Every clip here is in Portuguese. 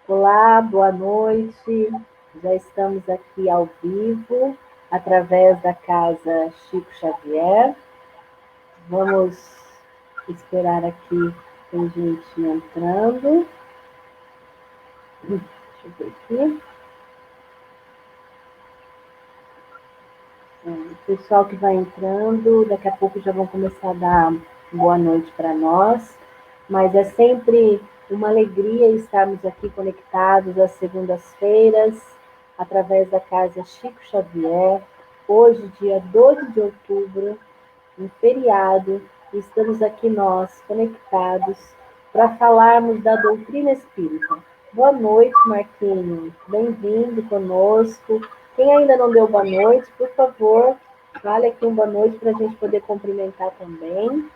Olá, boa noite. Já estamos aqui ao vivo, através da Casa Chico Xavier. Vamos esperar aqui, tem gente entrando. Deixa eu ver aqui. O pessoal que vai entrando, daqui a pouco já vão começar a dar boa noite para nós. Mas é sempre uma alegria estarmos aqui conectados às segundas-feiras, através da Casa Chico Xavier. Hoje, dia 12 de outubro, um feriado, estamos aqui nós, conectados, para falarmos da doutrina espírita. Boa noite, Marquinhos. Bem-vindo conosco. Quem ainda não deu boa noite, por favor, fale aqui uma boa noite para a gente poder cumprimentar também.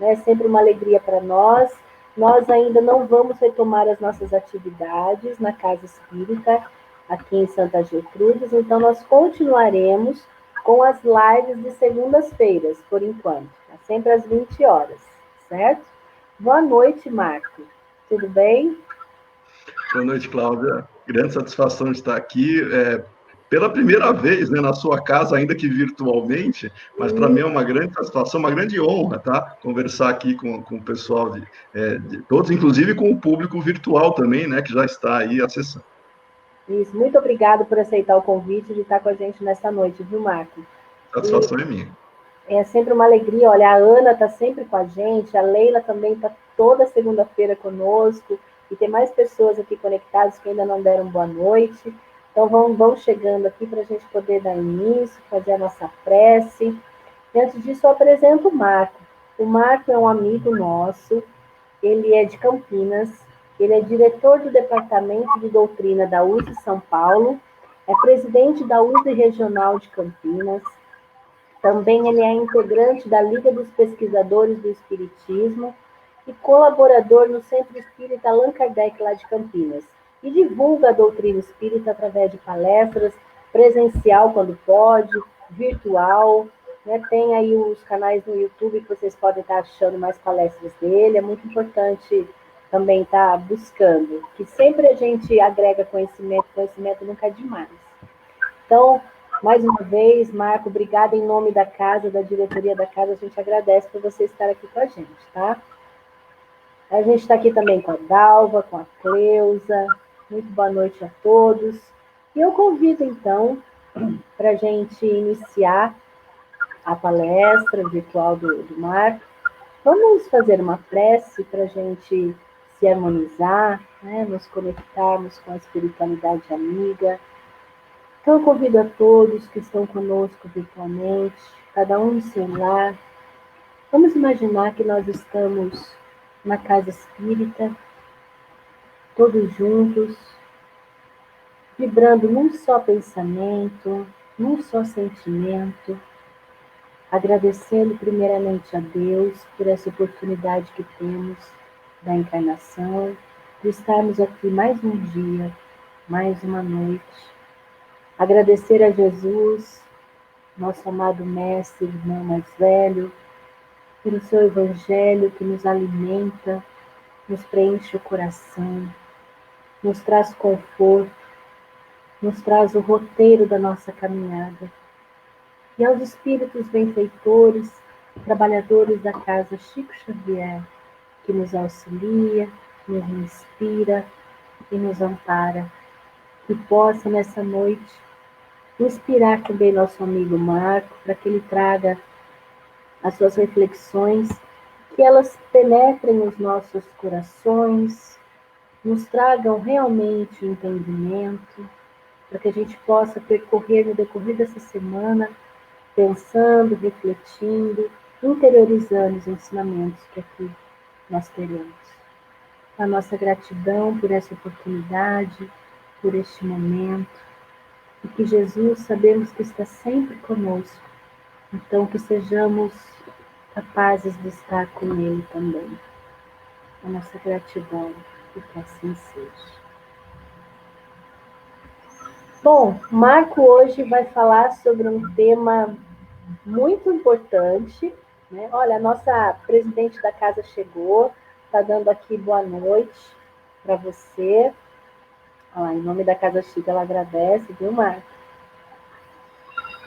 É sempre uma alegria para nós. Nós ainda não vamos retomar as nossas atividades na Casa Espírita, aqui em Santa Gertrudes, então nós continuaremos com as lives de segundas-feiras, por enquanto, sempre às 20 horas, certo? Boa noite, Marco. Tudo bem? Boa noite, Cláudia. Grande satisfação de estar aqui. Pela primeira vez, né, na sua casa, ainda que virtualmente, mas para mim é uma grande satisfação, uma grande honra, tá? Conversar aqui com o pessoal de todos, inclusive com o público virtual também, né, que já está aí acessando. Isso, muito obrigado por aceitar o convite de estar com a gente nessa noite, viu, Marco? Satisfação é minha. É sempre uma alegria, olha, a Ana está sempre com a gente, a Leila também está toda segunda-feira conosco, e tem mais pessoas aqui conectadas que ainda não deram boa noite. Então vão chegando aqui para a gente poder dar início, fazer a nossa prece. E antes disso, eu apresento o Marco. O Marco é um amigo nosso, ele é de Campinas, ele é diretor do Departamento de Doutrina da USP São Paulo, é presidente da USP Regional de Campinas, também ele é integrante da Liga dos Pesquisadores do Espiritismo e colaborador no Centro Espírita Allan Kardec, lá de Campinas. E divulga a doutrina espírita através de palestras, presencial quando pode, virtual. Né? Tem aí os canais no YouTube que vocês podem estar achando mais palestras dele. É muito importante também estar buscando, que sempre a gente agrega conhecimento nunca é demais. Então, mais uma vez, Marco, obrigada em nome da casa, da diretoria da casa, a gente agradece por você estar aqui com a gente, tá? A gente está aqui também com a Dalva, com a Cleusa, muito boa noite a todos. E eu convido, então, para a gente iniciar a palestra virtual do Marco. Vamos fazer uma prece para a gente se harmonizar, né? Nos conectarmos com a espiritualidade amiga. Então, eu convido a todos que estão conosco virtualmente, cada um no seu lar. Vamos imaginar que nós estamos na casa espírita, todos juntos, vibrando num só pensamento, num só sentimento, agradecendo primeiramente a Deus por essa oportunidade que temos da encarnação, de estarmos aqui mais um dia, mais uma noite. Agradecer a Jesus, nosso amado Mestre, irmão mais velho, pelo seu Evangelho que nos alimenta, nos preenche o coração, nos traz conforto, nos traz o roteiro da nossa caminhada. E aos espíritos benfeitores, trabalhadores da Casa Chico Xavier, que nos auxilia, nos inspira e nos ampara, que possa nessa noite inspirar também nosso amigo Marco, para que ele traga as suas reflexões, que elas penetrem os nossos corações, nos tragam realmente entendimento, para que a gente possa percorrer no decorrer dessa semana, pensando, refletindo, interiorizando os ensinamentos que aqui nós teremos. A nossa gratidão por essa oportunidade, por este momento, e que Jesus sabemos que está sempre conosco, então que sejamos capazes de estar com Ele também. A nossa gratidão e que assim seja. Bom, Marco hoje vai falar sobre um tema muito importante, né? Olha, a nossa presidente da casa chegou, está dando aqui boa noite para você. Em nome da Casa Chica, ela agradece, viu, Marco?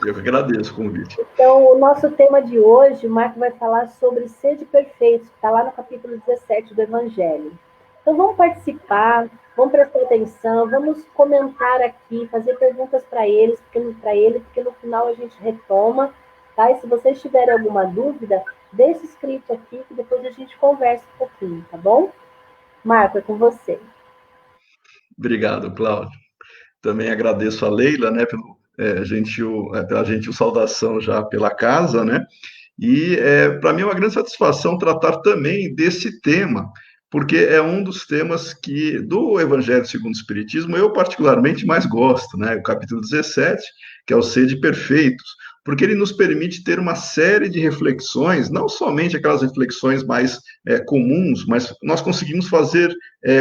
Eu que agradeço o convite. Então, o nosso tema de hoje, o Marco vai falar sobre sede perfeitos, que está lá no capítulo 17 do Evangelho. Então, vamos participar, vamos prestar atenção, vamos comentar aqui, fazer perguntas para ele, porque no final a gente retoma, tá? E se vocês tiverem alguma dúvida, deixe escrito aqui, que depois a gente conversa um pouquinho, tá bom? Marco, é com você. Obrigado, Cláudio. Também agradeço a Leila, né, pela gentil saudação já pela casa, né? E para mim é uma grande satisfação tratar também desse tema, porque é um dos temas que do Evangelho segundo o Espiritismo eu particularmente mais gosto, né? O capítulo 17, que é o Sede Perfeitos, porque ele nos permite ter uma série de reflexões, não somente aquelas reflexões mais comuns, mas nós conseguimos fazer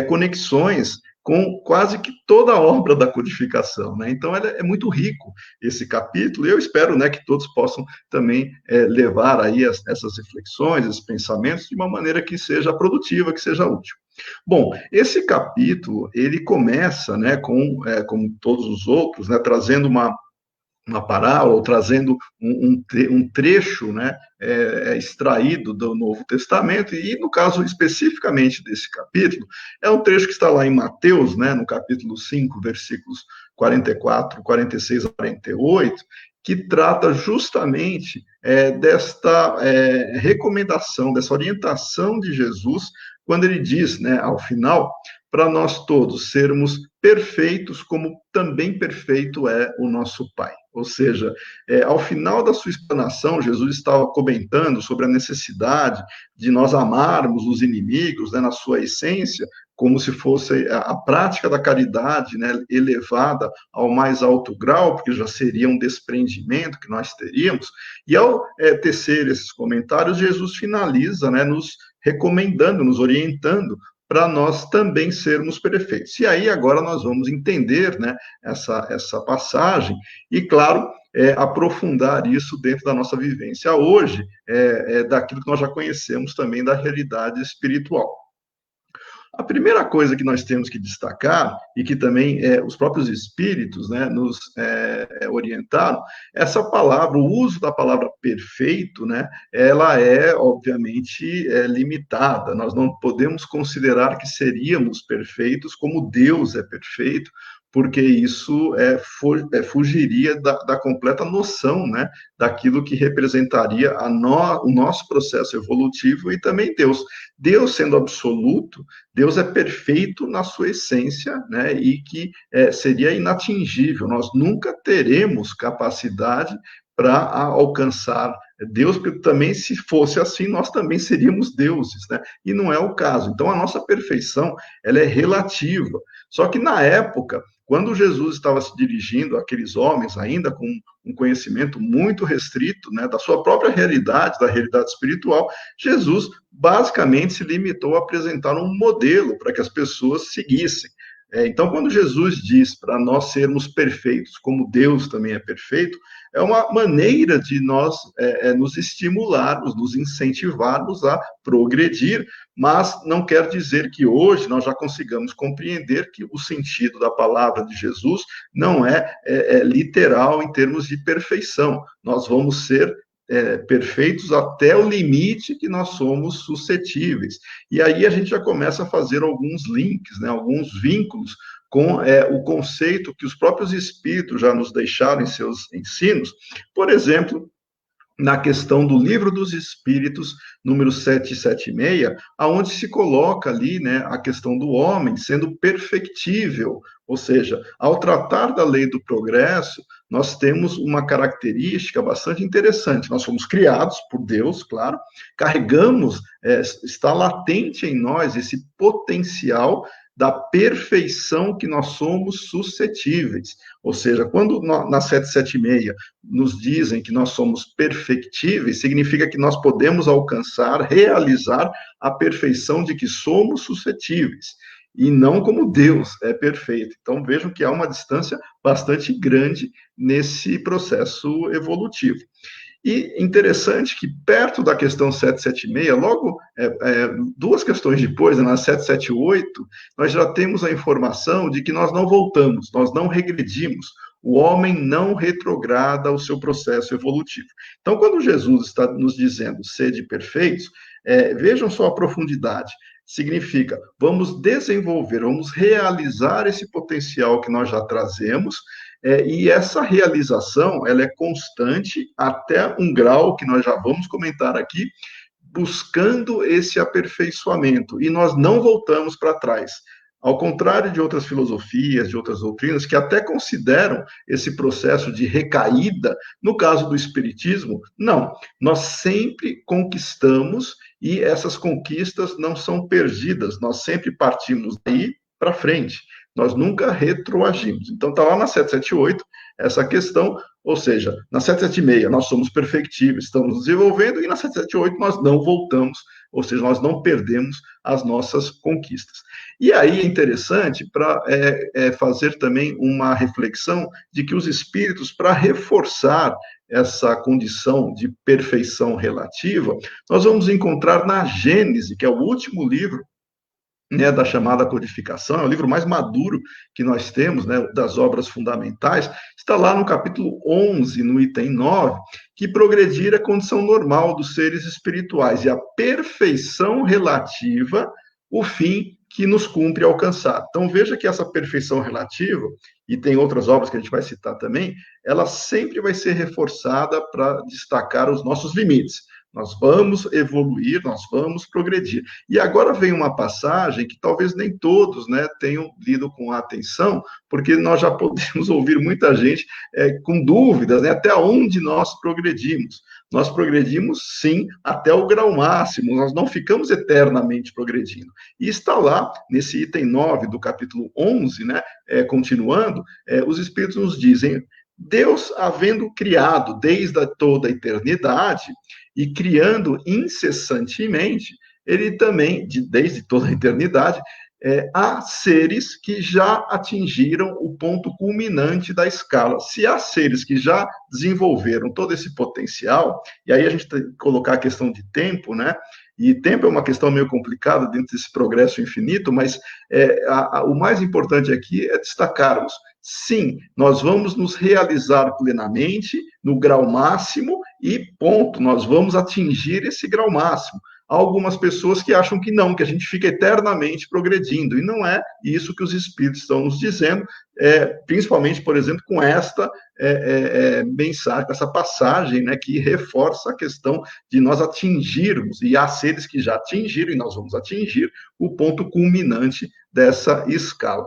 conexões com quase que toda a obra da codificação, né? Então, é muito rico esse capítulo, e eu espero, né, que todos possam também levar aí essas reflexões, esses pensamentos, de uma maneira que seja produtiva, que seja útil. Bom, esse capítulo, ele começa, né, como todos os outros, né, trazendo uma parábola, ou trazendo um trecho, né, extraído do Novo Testamento, e no caso especificamente desse capítulo, é um trecho que está lá em Mateus, né, no capítulo 5, versículos 44, 46 a 48, que trata justamente desta recomendação, dessa orientação de Jesus, quando ele diz, né, ao final, para nós todos sermos perfeitos, como também perfeito é o nosso Pai. Ou seja, ao final da sua explanação, Jesus estava comentando sobre a necessidade de nós amarmos os inimigos, né, na sua essência, como se fosse a prática da caridade, né, elevada ao mais alto grau, porque já seria um desprendimento que nós teríamos. E ao tecer esses comentários, Jesus finaliza, né, nos recomendando, nos orientando para nós também sermos perfeitos. E aí agora nós vamos entender, né, essa passagem e, claro, aprofundar isso dentro da nossa vivência hoje, daquilo que nós já conhecemos também da realidade espiritual. A primeira coisa que nós temos que destacar, e que também os próprios espíritos, né, nos orientaram, essa palavra, o uso da palavra perfeito, né, ela é, obviamente, limitada. Nós não podemos considerar que seríamos perfeitos como Deus é perfeito, porque isso fugiria da completa noção, né, daquilo que representaria o nosso processo evolutivo e também Deus. Deus sendo absoluto, Deus é perfeito na sua essência, né, e que seria inatingível. Nós nunca teremos capacidade para alcançar Deus, porque também, se fosse assim, nós também seríamos deuses, né? E não é o caso. Então, a nossa perfeição, ela é relativa. Só que, na época, quando Jesus estava se dirigindo àqueles homens, ainda com um conhecimento muito restrito, né, da sua própria realidade, da realidade espiritual, Jesus basicamente se limitou a apresentar um modelo para que as pessoas seguissem. Então, quando Jesus diz para nós sermos perfeitos, como Deus também é perfeito, é uma maneira de nós nos estimularmos, nos incentivarmos a progredir, mas não quer dizer que hoje nós já consigamos compreender que o sentido da palavra de Jesus não é literal em termos de perfeição. Nós vamos ser perfeitos até o limite que nós somos suscetíveis. E aí a gente já começa a fazer alguns links, né, alguns vínculos com o conceito que os próprios espíritos já nos deixaram em seus ensinos. Por exemplo, na questão do Livro dos Espíritos, número 776, aonde se coloca ali, né, a questão do homem sendo perfectível, ou seja, ao tratar da lei do progresso, nós temos uma característica bastante interessante. Nós fomos criados por Deus, claro, carregamos, está latente em nós esse potencial da perfeição que nós somos suscetíveis. Ou seja, quando na 776 nos dizem que nós somos perfectíveis, significa que nós podemos alcançar, realizar a perfeição de que somos suscetíveis, e não como Deus é perfeito. Então, vejam que há uma distância bastante grande nesse processo evolutivo. E interessante que perto da questão 776, logo duas questões depois, na 778, nós já temos a informação de que nós não voltamos, nós não regredimos, o homem não retrograda o seu processo evolutivo. Então, quando Jesus está nos dizendo sede perfeitos, vejam só a profundidade. Significa, vamos desenvolver, vamos realizar esse potencial que nós já trazemos, e essa realização, ela é constante até um grau que nós já vamos comentar aqui, buscando esse aperfeiçoamento, e nós não voltamos para trás. Ao contrário de outras filosofias, de outras doutrinas, que até consideram esse processo de recaída, no caso do Espiritismo, não. Nós sempre conquistamos e essas conquistas não são perdidas, nós sempre partimos daí para frente. Nós nunca retroagimos. Então, está lá na 778 essa questão, ou seja, na 776 nós somos perfectíveis, estamos desenvolvendo, e na 778 nós não voltamos, ou seja, nós não perdemos as nossas conquistas. E aí é interessante para fazer também uma reflexão de que os espíritos, para reforçar essa condição de perfeição relativa, nós vamos encontrar na Gênese, que é o último livro, né, da chamada codificação, é o livro mais maduro que nós temos, né, das obras fundamentais, está lá no capítulo 11, no item 9, que progredir é a condição normal dos seres espirituais e a perfeição relativa, o fim que nos cumpre alcançar. Então, veja que essa perfeição relativa, e tem outras obras que a gente vai citar também, ela sempre vai ser reforçada para destacar os nossos limites. Nós vamos evoluir, nós vamos progredir. E agora vem uma passagem que talvez nem todos, né, tenham lido com atenção, porque nós já podemos ouvir muita gente com dúvidas, né, até onde nós progredimos. Nós progredimos, sim, até o grau máximo, nós não ficamos eternamente progredindo. E está lá, nesse item 9 do capítulo 11, né, continuando, os Espíritos nos dizem: Deus, havendo criado desde toda a eternidade, e criando incessantemente, ele também, desde toda a eternidade, há seres que já atingiram o ponto culminante da escala. Se há seres que já desenvolveram todo esse potencial, e aí a gente tem que colocar a questão de tempo, né? E tempo é uma questão meio complicada dentro desse progresso infinito, mas o mais importante aqui é destacarmos: sim, nós vamos nos realizar plenamente no grau máximo e ponto, nós vamos atingir esse grau máximo. Há algumas pessoas que acham que não, que a gente fica eternamente progredindo, e não é isso que os espíritos estão nos dizendo, principalmente, por exemplo, com esta mensagem, essa passagem, né, que reforça a questão de nós atingirmos, e há seres que já atingiram, e nós vamos atingir o ponto culminante dessa escala.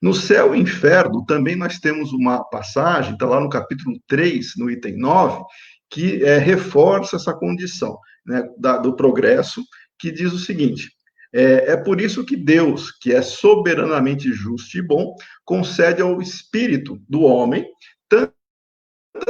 No céu e inferno, também nós temos uma passagem, está lá no capítulo 3, no item 9, que reforça essa condição, né, do progresso, que diz o seguinte: é por isso que Deus, que é soberanamente justo e bom, concede ao espírito do homem tantas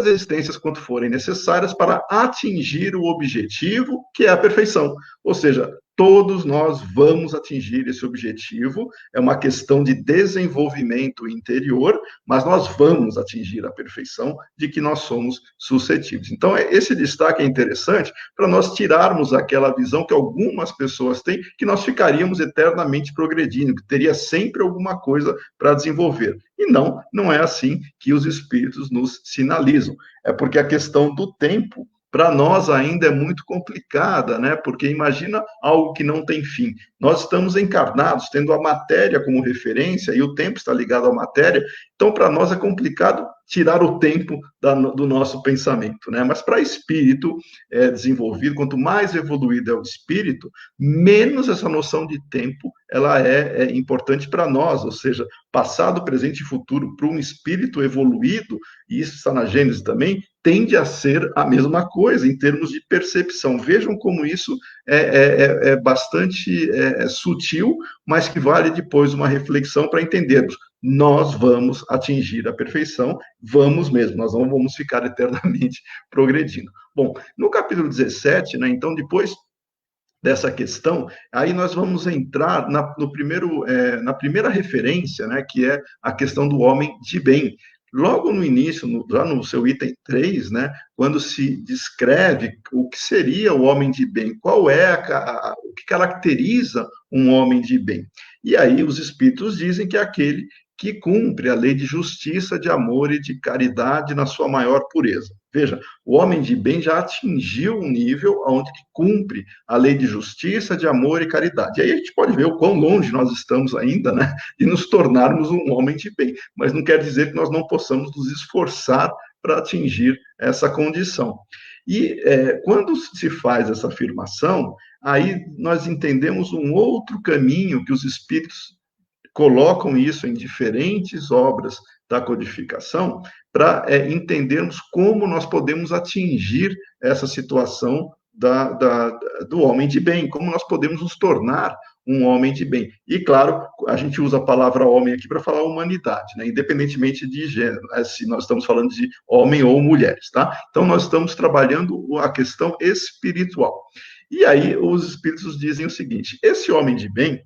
existências quanto forem necessárias para atingir o objetivo, que é a perfeição. Ou seja, todos nós vamos atingir esse objetivo, é uma questão de desenvolvimento interior, mas nós vamos atingir a perfeição de que nós somos suscetíveis. Então, esse destaque é interessante para nós tirarmos aquela visão que algumas pessoas têm, que nós ficaríamos eternamente progredindo, que teria sempre alguma coisa para desenvolver. E não é assim que os espíritos nos sinalizam. É porque a questão do tempo, para nós ainda é muito complicada, né? Porque imagina algo que não tem fim. Nós estamos encarnados, tendo a matéria como referência, e o tempo está ligado à matéria, então para nós é complicado tirar o tempo do nosso pensamento, né? Mas para espírito desenvolvido, quanto mais evoluído é o espírito, menos essa noção de tempo ela é importante para nós, ou seja, passado, presente e futuro para um espírito evoluído, e isso está na Gênesis também, tende a ser a mesma coisa em termos de percepção. Vejam como isso é bastante sutil, mas que vale depois uma reflexão para entendermos. Nós vamos atingir a perfeição, vamos mesmo, nós não vamos ficar eternamente progredindo. Bom, no capítulo 17, né, então, depois dessa questão, aí nós vamos entrar na primeira referência, né, que é a questão do homem de bem. logo no início, já no seu item 3, né, quando se descreve o que seria o homem de bem, qual é o que caracteriza um homem de bem. E aí os espíritos dizem que é aquele que cumpre a lei de justiça, de amor e de caridade na sua maior pureza. Veja, o homem de bem já atingiu um nível onde cumpre a lei de justiça, de amor e caridade. E aí a gente pode ver o quão longe nós estamos ainda, né, de nos tornarmos um homem de bem. Mas não quer dizer que nós não possamos nos esforçar para atingir essa condição. E quando se faz essa afirmação, aí nós entendemos um outro caminho que os espíritos colocam isso em diferentes obras da codificação para entendermos como nós podemos atingir essa situação do homem de bem, como nós podemos nos tornar um homem de bem. E, claro, a gente usa a palavra homem aqui para falar humanidade, né? Independentemente de gênero, né? Se nós estamos falando de homem ou mulheres, tá? Então, nós estamos trabalhando a questão espiritual. E aí, os espíritos dizem o seguinte: esse homem de bem,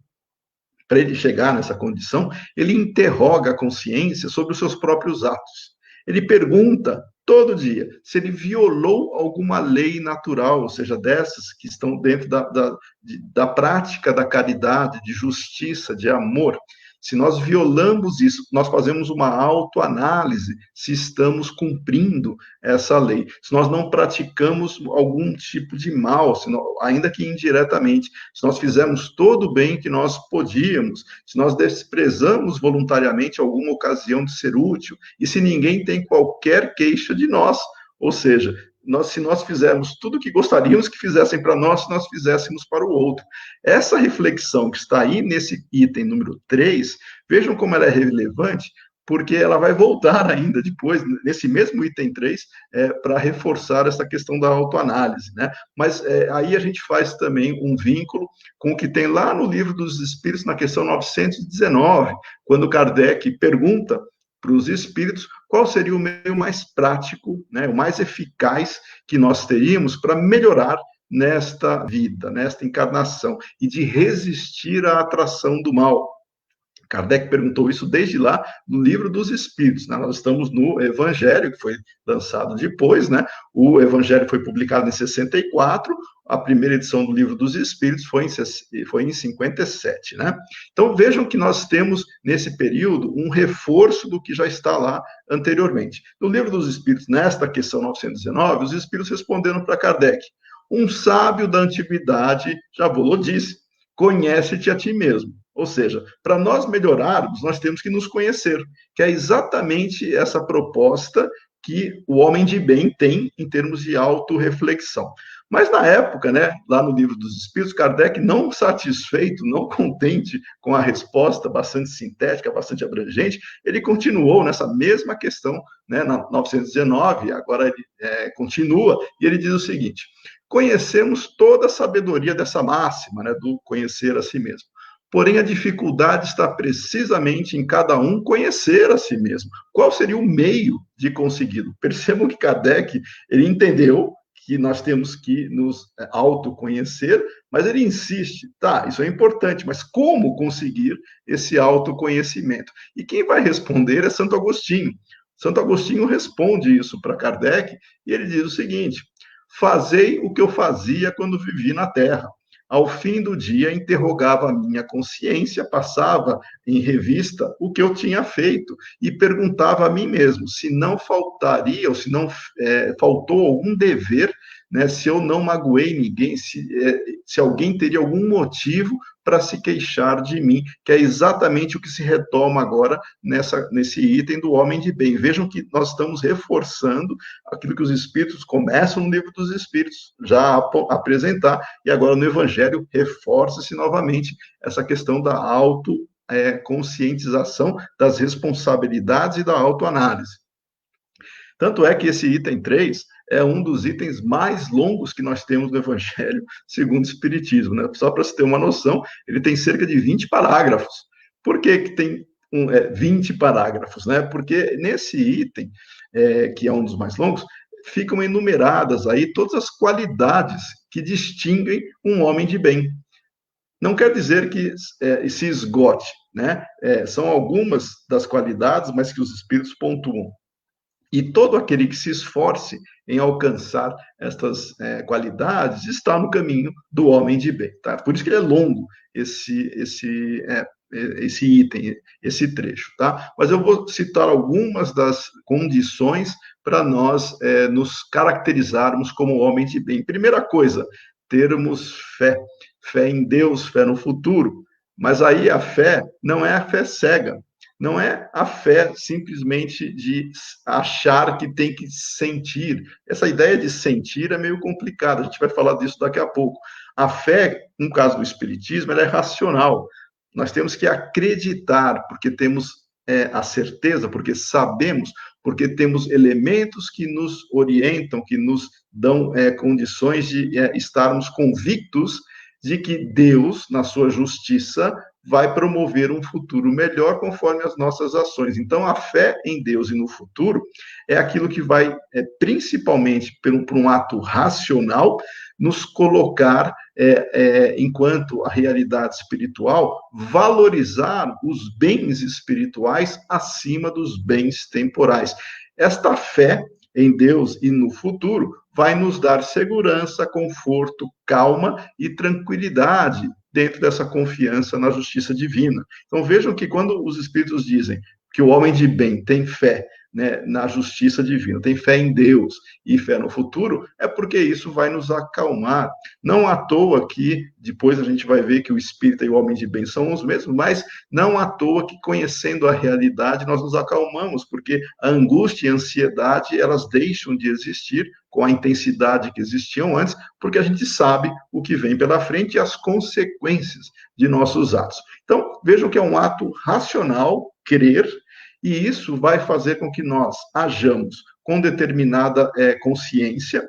para ele chegar nessa condição, ele interroga a consciência sobre os seus próprios atos. Ele pergunta todo dia se ele violou alguma lei natural, ou seja, dessas que estão dentro da prática da caridade, de justiça, de amor. Se nós violamos isso, nós fazemos uma autoanálise se estamos cumprindo essa lei. Se nós não praticamos algum tipo de mal, ainda que indiretamente, se nós fizemos todo o bem que nós podíamos, se nós desprezamos voluntariamente alguma ocasião de ser útil, e se ninguém tem qualquer queixa de nós, ou seja, se nós fizermos tudo o que gostaríamos que fizessem para nós, se nós fizéssemos para o outro. Essa reflexão que está aí nesse item número 3, vejam como ela é relevante, porque ela vai voltar ainda depois, nesse mesmo item 3, para reforçar essa questão da autoanálise, né? Mas aí a gente faz também um vínculo com o que tem lá no Livro dos Espíritos, na questão 919, quando Kardec pergunta para os espíritos qual seria o meio mais prático, né, o mais eficaz que nós teríamos para melhorar nesta vida, nesta encarnação, e de resistir à atração do mal. Kardec perguntou isso desde lá no Livro dos Espíritos, né? Nós estamos no Evangelho, que foi lançado depois, né? O Evangelho foi publicado em 64, a primeira edição do Livro dos Espíritos foi em 57, né? Então, vejam que nós temos, nesse período, um reforço do que já está lá anteriormente. No Livro dos Espíritos, nesta questão 919, os Espíritos responderam para Kardec: um sábio da antiguidade, Jabolô, disse: conhece-te a ti mesmo. Ou seja, para nós melhorarmos, nós temos que nos conhecer, que é exatamente essa proposta que o homem de bem tem em termos de autorreflexão. Mas na época, né, lá no Livro dos Espíritos, Kardec, não satisfeito, não contente com a resposta bastante sintética, bastante abrangente, ele continuou nessa mesma questão, né, na 919, agora ele continua, e ele diz o seguinte: conhecemos toda a sabedoria dessa máxima, né, do conhecer a si mesmo. Porém, a dificuldade está precisamente em cada um conhecer a si mesmo. Qual seria o meio de consegui-lo? Percebam que Kardec, ele entendeu que nós temos que nos autoconhecer, mas ele insiste, tá, isso é importante, mas como conseguir esse autoconhecimento? E quem vai responder é Santo Agostinho. Santo Agostinho responde isso para Kardec, e ele diz o seguinte: fazei o que eu fazia quando vivi na Terra. Ao fim do dia, interrogava a minha consciência, passava em revista o que eu tinha feito e perguntava a mim mesmo se não faltaria ou se não faltou algum dever, né, se eu não magoei ninguém, se alguém teria algum motivo para se queixar de mim, que é exatamente o que se retoma agora nesse item do homem de bem. Vejam que nós estamos reforçando aquilo que os Espíritos começam no Livro dos Espíritos já a apresentar, e agora no Evangelho reforça-se novamente essa questão da conscientização das responsabilidades e da autoanálise. Tanto é que esse item 3 é um dos itens mais longos que nós temos no Evangelho segundo o Espiritismo, né? Só para você ter uma noção, ele tem cerca de 20 parágrafos. Por que tem 20 parágrafos, né? Porque nesse item, que é um dos mais longos, ficam enumeradas aí todas as qualidades que distinguem um homem de bem. Não quer dizer que se esgote, né? São algumas das qualidades, mas que os espíritos pontuam. E todo aquele que se esforce em alcançar estas qualidades está no caminho do homem de bem. Tá? Por isso que ele é longo, esse item, esse trecho. Tá? Mas eu vou citar algumas das condições para nós nos caracterizarmos como homem de bem. Primeira coisa, termos fé. Fé em Deus, fé no futuro. Mas aí a fé não é a fé cega. Não é a fé simplesmente de achar que tem que sentir. Essa ideia de sentir é meio complicada, a gente vai falar disso daqui a pouco. A fé, no caso do Espiritismo, ela é racional. Nós temos que acreditar, porque temos a certeza, porque sabemos, porque temos elementos que nos orientam, que nos dão condições de estarmos convictos de que Deus, na sua justiça, vai promover um futuro melhor conforme as nossas ações. Então, a fé em Deus e no futuro é aquilo que vai, principalmente por um ato racional, nos colocar, enquanto a realidade espiritual, valorizar os bens espirituais acima dos bens temporais. Esta fé em Deus e no futuro vai nos dar segurança, conforto, calma e tranquilidade dentro dessa confiança na justiça divina. Então vejam que quando os espíritos dizem que o homem de bem tem fé, né, na justiça divina, tem fé em Deus e fé no futuro, é porque isso vai nos acalmar. Não à toa que, depois a gente vai ver que o espírita e o homem de bem são os mesmos, mas não à toa que, conhecendo a realidade, nós nos acalmamos, porque a angústia e a ansiedade, elas deixam de existir com a intensidade que existiam antes, porque a gente sabe o que vem pela frente e as consequências de nossos atos. Então, vejam que é um ato racional, crer, e isso vai fazer com que nós hajamos com determinada consciência,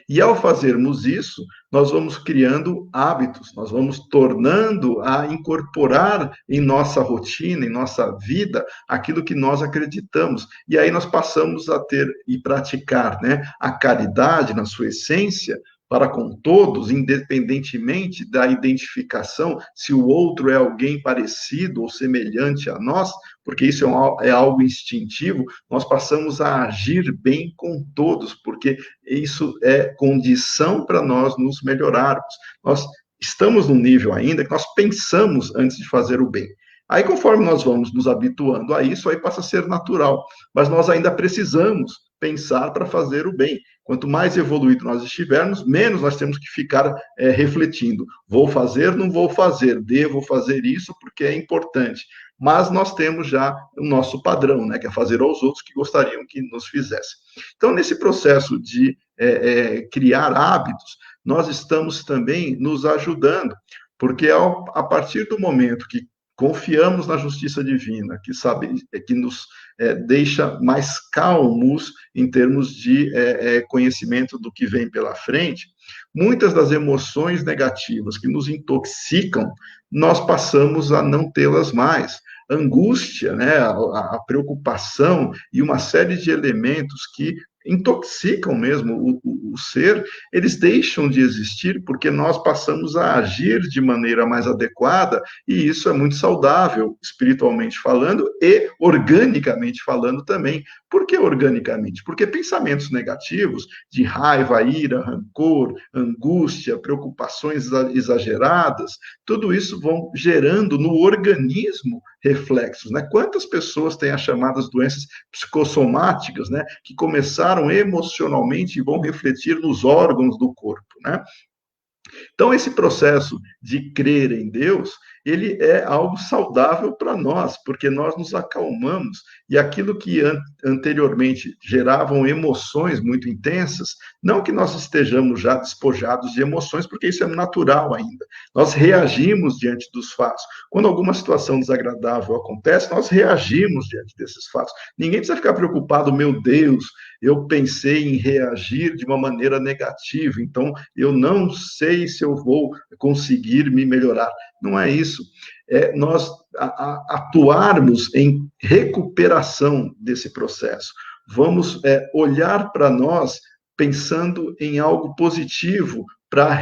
e ao fazermos isso, nós vamos criando hábitos, nós vamos tornando a incorporar em nossa rotina, em nossa vida, aquilo que nós acreditamos. E aí nós passamos a ter e praticar, né, a caridade na sua essência, para com todos, independentemente da identificação, se o outro é alguém parecido ou semelhante a nós, porque isso é algo instintivo, nós passamos a agir bem com todos, porque isso é condição para nós nos melhorarmos. Nós estamos num nível ainda que nós pensamos antes de fazer o bem. Aí, conforme nós vamos nos habituando a isso, aí passa a ser natural. Mas nós ainda precisamos pensar para fazer o bem. Quanto mais evoluído nós estivermos, menos nós temos que ficar refletindo. Vou fazer, não vou fazer, devo fazer isso porque é importante. Mas nós temos já o nosso padrão, né, que é fazer aos outros que gostariam que nos fizessem. Então, nesse processo de criar hábitos, nós estamos também nos ajudando, porque a partir do momento que confiamos na justiça divina, que nos deixa mais calmos em termos de conhecimento do que vem pela frente, muitas das emoções negativas que nos intoxicam, nós passamos a não tê-las mais. Angústia, né, a preocupação e uma série de elementos que intoxicam mesmo o ser, eles deixam de existir porque nós passamos a agir de maneira mais adequada, e isso é muito saudável, espiritualmente falando e organicamente falando também. Por que organicamente? Porque pensamentos negativos, de raiva, ira, rancor, angústia, preocupações exageradas, tudo isso vão gerando no organismo reflexos, né? Quantas pessoas têm as chamadas doenças psicossomáticas, né, que começaram emocionalmente e vão refletir nos órgãos do corpo, né? Então, esse processo de crer em Deus, ele é algo saudável para nós, porque nós nos acalmamos, e aquilo que anteriormente geravam emoções muito intensas, não que nós estejamos já despojados de emoções, porque isso é natural ainda. Nós reagimos diante dos fatos. Quando alguma situação desagradável acontece, nós reagimos diante desses fatos. Ninguém precisa ficar preocupado, meu Deus, eu pensei em reagir de uma maneira negativa, então eu não sei se eu vou conseguir me melhorar. Não é isso. É nós atuarmos em recuperação desse processo. Vamos olhar para nós pensando em algo positivo para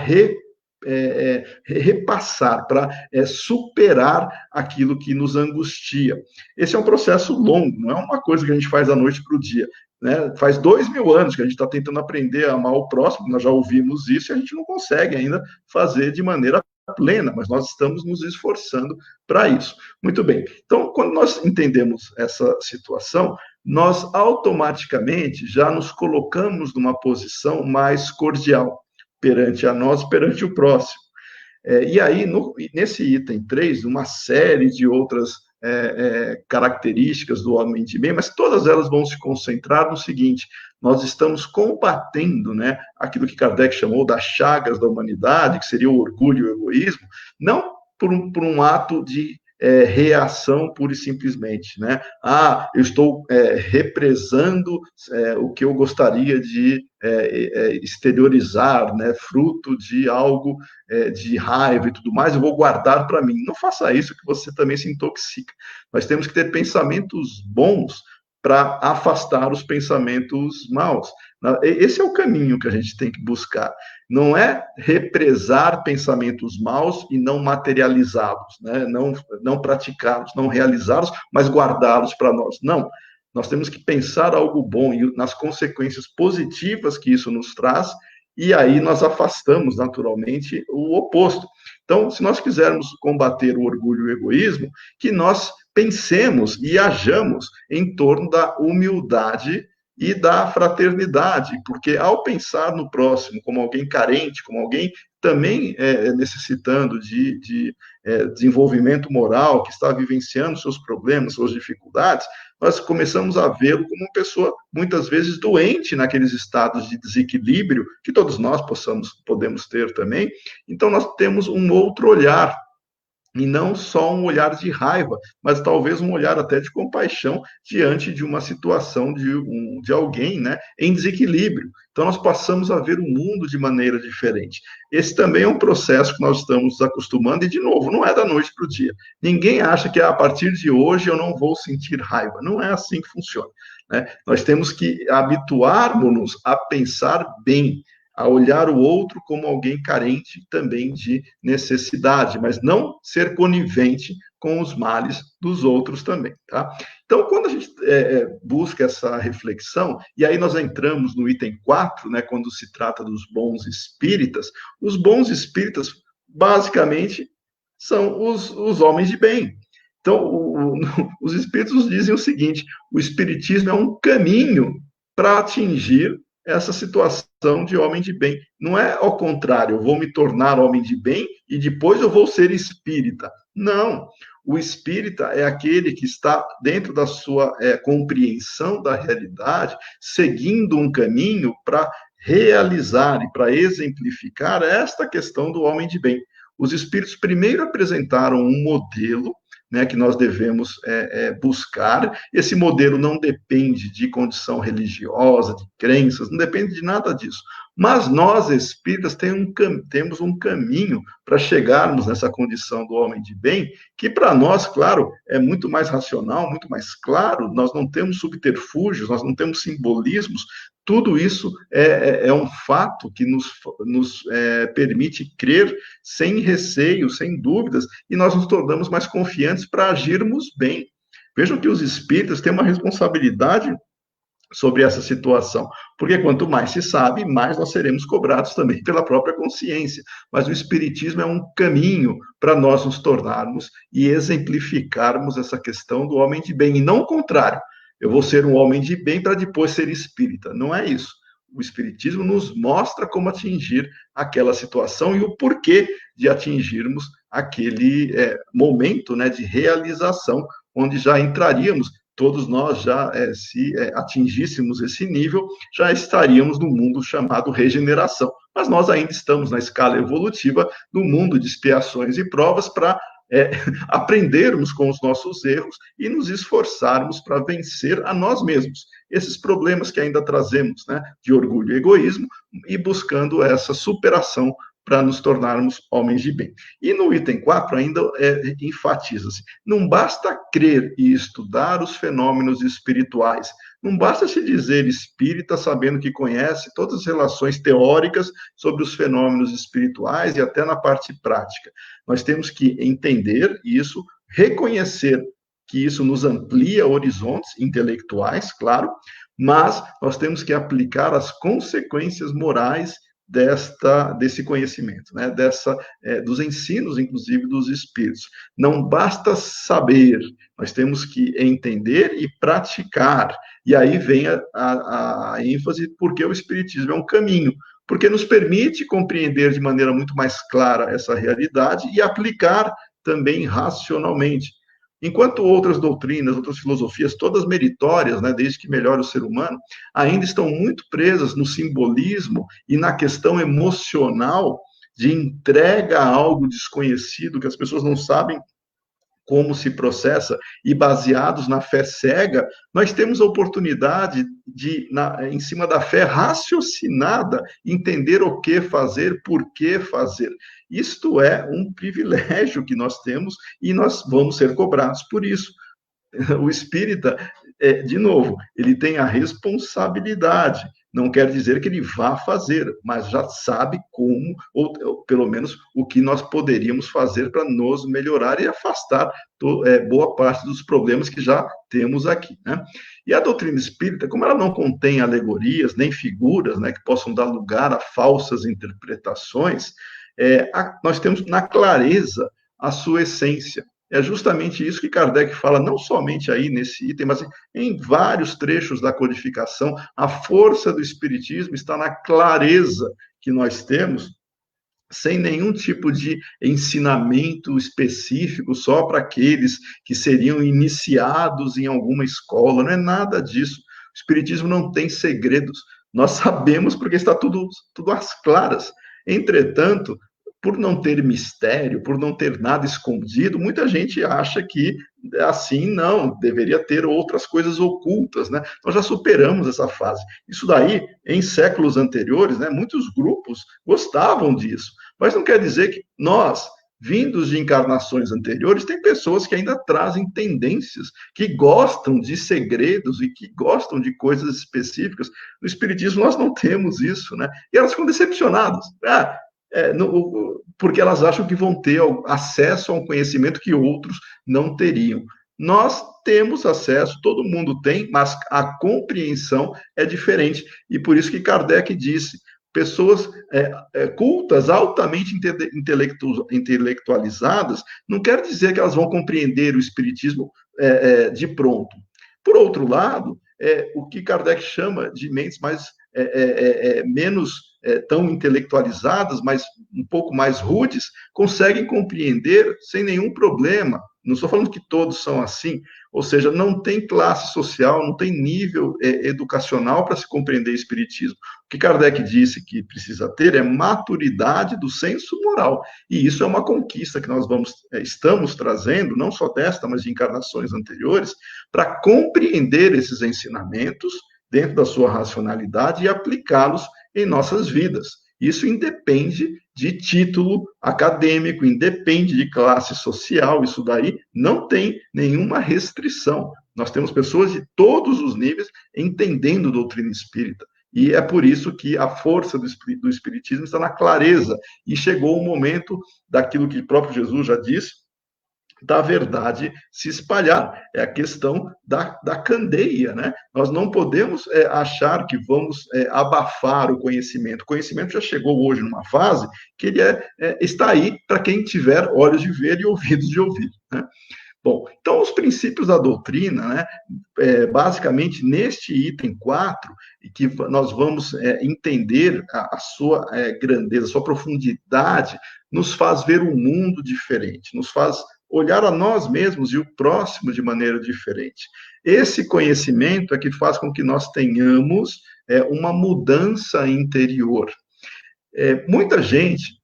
repassar, para superar aquilo que nos angustia. Esse é um processo longo, não é uma coisa que a gente faz da noite para o dia. Né? Faz 2000 anos que a gente está tentando aprender a amar o próximo, nós já ouvimos isso e a gente não consegue ainda fazer de maneira plena, mas nós estamos nos esforçando para isso. Muito bem. Então, quando nós entendemos essa situação, nós automaticamente já nos colocamos numa posição mais cordial perante a nós, perante o próximo. E aí, nesse item 3, uma série de outras características do homem de bem, mas todas elas vão se concentrar no seguinte: nós estamos combatendo, né, aquilo que Kardec chamou das chagas da humanidade, que seria o orgulho e o egoísmo, não por um ato de reação pura e simplesmente, né? Eu estou represando o que eu gostaria de exteriorizar, né? Fruto de algo de raiva e tudo mais, eu vou guardar para mim. Não faça isso, que você também se intoxica. Nós temos que ter pensamentos bons para afastar os pensamentos maus. Esse é o caminho que a gente tem que buscar. Não é represar pensamentos maus e não materializá-los, né? Não praticá-los, não realizá-los, mas guardá-los para nós. Não. Nós temos que pensar algo bom e nas consequências positivas que isso nos traz, e aí nós afastamos naturalmente o oposto. Então, se nós quisermos combater o orgulho e o egoísmo, que nós pensemos e hajamos em torno da humildade e da fraternidade, porque ao pensar no próximo como alguém carente, como alguém também necessitando de desenvolvimento moral, que está vivenciando seus problemas, suas dificuldades, nós começamos a vê-lo como uma pessoa, muitas vezes, doente naqueles estados de desequilíbrio, que todos nós podemos ter também. Então, nós temos um outro olhar, e não só um olhar de raiva, mas talvez um olhar até de compaixão diante de uma situação de alguém, né, em desequilíbrio. Então, nós passamos a ver o mundo de maneira diferente. Esse também é um processo que nós estamos nos acostumando, e, de novo, não é da noite para o dia. Ninguém acha que a partir de hoje eu não vou sentir raiva. Não é assim que funciona, né? Nós temos que habituarmos-nos a pensar bem, a olhar o outro como alguém carente também de necessidade, mas não ser conivente com os males dos outros também, tá? Então, quando a gente busca essa reflexão, e aí nós entramos no item 4, né, quando se trata dos bons espíritas, os bons espíritas, basicamente, são os homens de bem. Então, os espíritos nos dizem o seguinte: o espiritismo é um caminho para atingir essa situação de homem de bem. Não é ao contrário, eu vou me tornar homem de bem e depois eu vou ser espírita. Não. O espírita é aquele que está dentro da sua compreensão da realidade, seguindo um caminho para realizar e para exemplificar esta questão do homem de bem. Os espíritos primeiro apresentaram um modelo, né, que nós devemos buscar. Esse modelo não depende de condição religiosa, de crenças, não depende de nada disso. Mas nós, espíritas, temos um caminho para chegarmos nessa condição do homem de bem, que para nós, claro, é muito mais racional, muito mais claro, nós não temos subterfúgios, nós não temos simbolismos. Tudo isso é um fato que nos permite crer sem receio, sem dúvidas, e nós nos tornamos mais confiantes para agirmos bem. Vejam que os espíritas têm uma responsabilidade sobre essa situação, porque quanto mais se sabe, mais nós seremos cobrados também pela própria consciência. Mas o espiritismo é um caminho para nós nos tornarmos e exemplificarmos essa questão do homem de bem, e não o contrário. Eu vou ser um homem de bem para depois ser espírita. Não é isso. O espiritismo nos mostra como atingir aquela situação e o porquê de atingirmos aquele momento, né, de realização, onde já entraríamos, todos nós já, se atingíssemos esse nível, já estaríamos no mundo chamado regeneração. Mas nós ainda estamos na escala evolutiva do mundo de expiações e provas para aprendermos com os nossos erros e nos esforçarmos para vencer a nós mesmos. Esses problemas que ainda trazemos, né, de orgulho e egoísmo, e buscando essa superação para nos tornarmos homens de bem. E no item 4 ainda enfatiza-se: não basta crer e estudar os fenômenos espirituais, Não basta se dizer espírita sabendo que conhece todas as relações teóricas sobre os fenômenos espirituais e até na parte prática. Nós temos que entender isso, reconhecer que isso nos amplia horizontes intelectuais, claro, mas nós temos que aplicar as consequências morais desse conhecimento, né? Dos ensinos, inclusive, dos espíritos. Não basta saber, nós temos que entender e praticar. E aí vem a ênfase, porque o espiritismo é um caminho, porque nos permite compreender de maneira muito mais clara essa realidade e aplicar também racionalmente. Enquanto outras doutrinas, outras filosofias, todas meritórias, né, desde que melhore o ser humano, ainda estão muito presas no simbolismo e na questão emocional de entrega a algo desconhecido, que as pessoas não sabem como se processa, e baseados na fé cega, nós temos a oportunidade de, em cima da fé raciocinada, entender o que fazer, por que fazer. Isto é um privilégio que nós temos e nós vamos ser cobrados por isso. O espírita, de novo, ele tem a responsabilidade. Não quer dizer que ele vá fazer, mas já sabe como, ou pelo menos o que nós poderíamos fazer para nos melhorar e afastar boa parte dos problemas que já temos aqui, né? E a doutrina espírita, como ela não contém alegorias nem figuras, né, que possam dar lugar a falsas interpretações, nós temos na clareza a sua essência. É justamente isso que Kardec fala, não somente aí nesse item, mas em vários trechos da codificação. A força do Espiritismo está na clareza que nós temos, sem nenhum tipo de ensinamento específico só para aqueles que seriam iniciados em alguma escola. Não é nada disso. O Espiritismo não tem segredos. Nós sabemos porque está tudo às claras. Entretanto, por não ter mistério, por não ter nada escondido, muita gente acha que assim não, deveria ter outras coisas ocultas, né? Nós já superamos essa fase. Isso daí, em séculos anteriores, né, muitos grupos gostavam disso, mas não quer dizer que nós, vindos de encarnações anteriores, tem pessoas que ainda trazem tendências, que gostam de segredos e que gostam de coisas específicas. No Espiritismo nós não temos isso, né? E elas ficam decepcionadas. Porque elas acham que vão ter acesso a um conhecimento que outros não teriam. Nós temos acesso, todo mundo tem, mas a compreensão é diferente. E por isso que Kardec disse, pessoas cultas, altamente intelectualizadas, não quer dizer que elas vão compreender o Espiritismo de pronto. Por outro lado, o que Kardec chama de mentes menos tão intelectualizadas, mas um pouco mais rudes, conseguem compreender sem nenhum problema. Não estou falando que todos são assim, ou seja, não tem classe social, não tem nível educacional para se compreender espiritismo. O que Kardec disse que precisa ter é maturidade do senso moral, e isso é uma conquista que nós estamos trazendo, não só desta, mas de encarnações anteriores, para compreender esses ensinamentos dentro da sua racionalidade e aplicá-los em nossas vidas. Isso independe de título acadêmico, independe de classe social, isso daí não tem nenhuma restrição. Nós temos pessoas de todos os níveis entendendo doutrina espírita. E é por isso que a força do Espiritismo está na clareza. E chegou o momento daquilo que o próprio Jesus já disse, da verdade se espalhar. É a questão da candeia, né? Nós não podemos achar que vamos abafar o conhecimento. O conhecimento já chegou hoje numa fase que ele está aí para quem tiver olhos de ver e ouvidos de ouvir, né? Bom, então os princípios da doutrina, né, basicamente neste item 4, que nós vamos entender a sua grandeza, a sua profundidade, nos faz ver o mundo diferente, nos faz olhar a nós mesmos e o próximo de maneira diferente. Esse conhecimento é que faz com que nós tenhamos uma mudança interior. Muita gente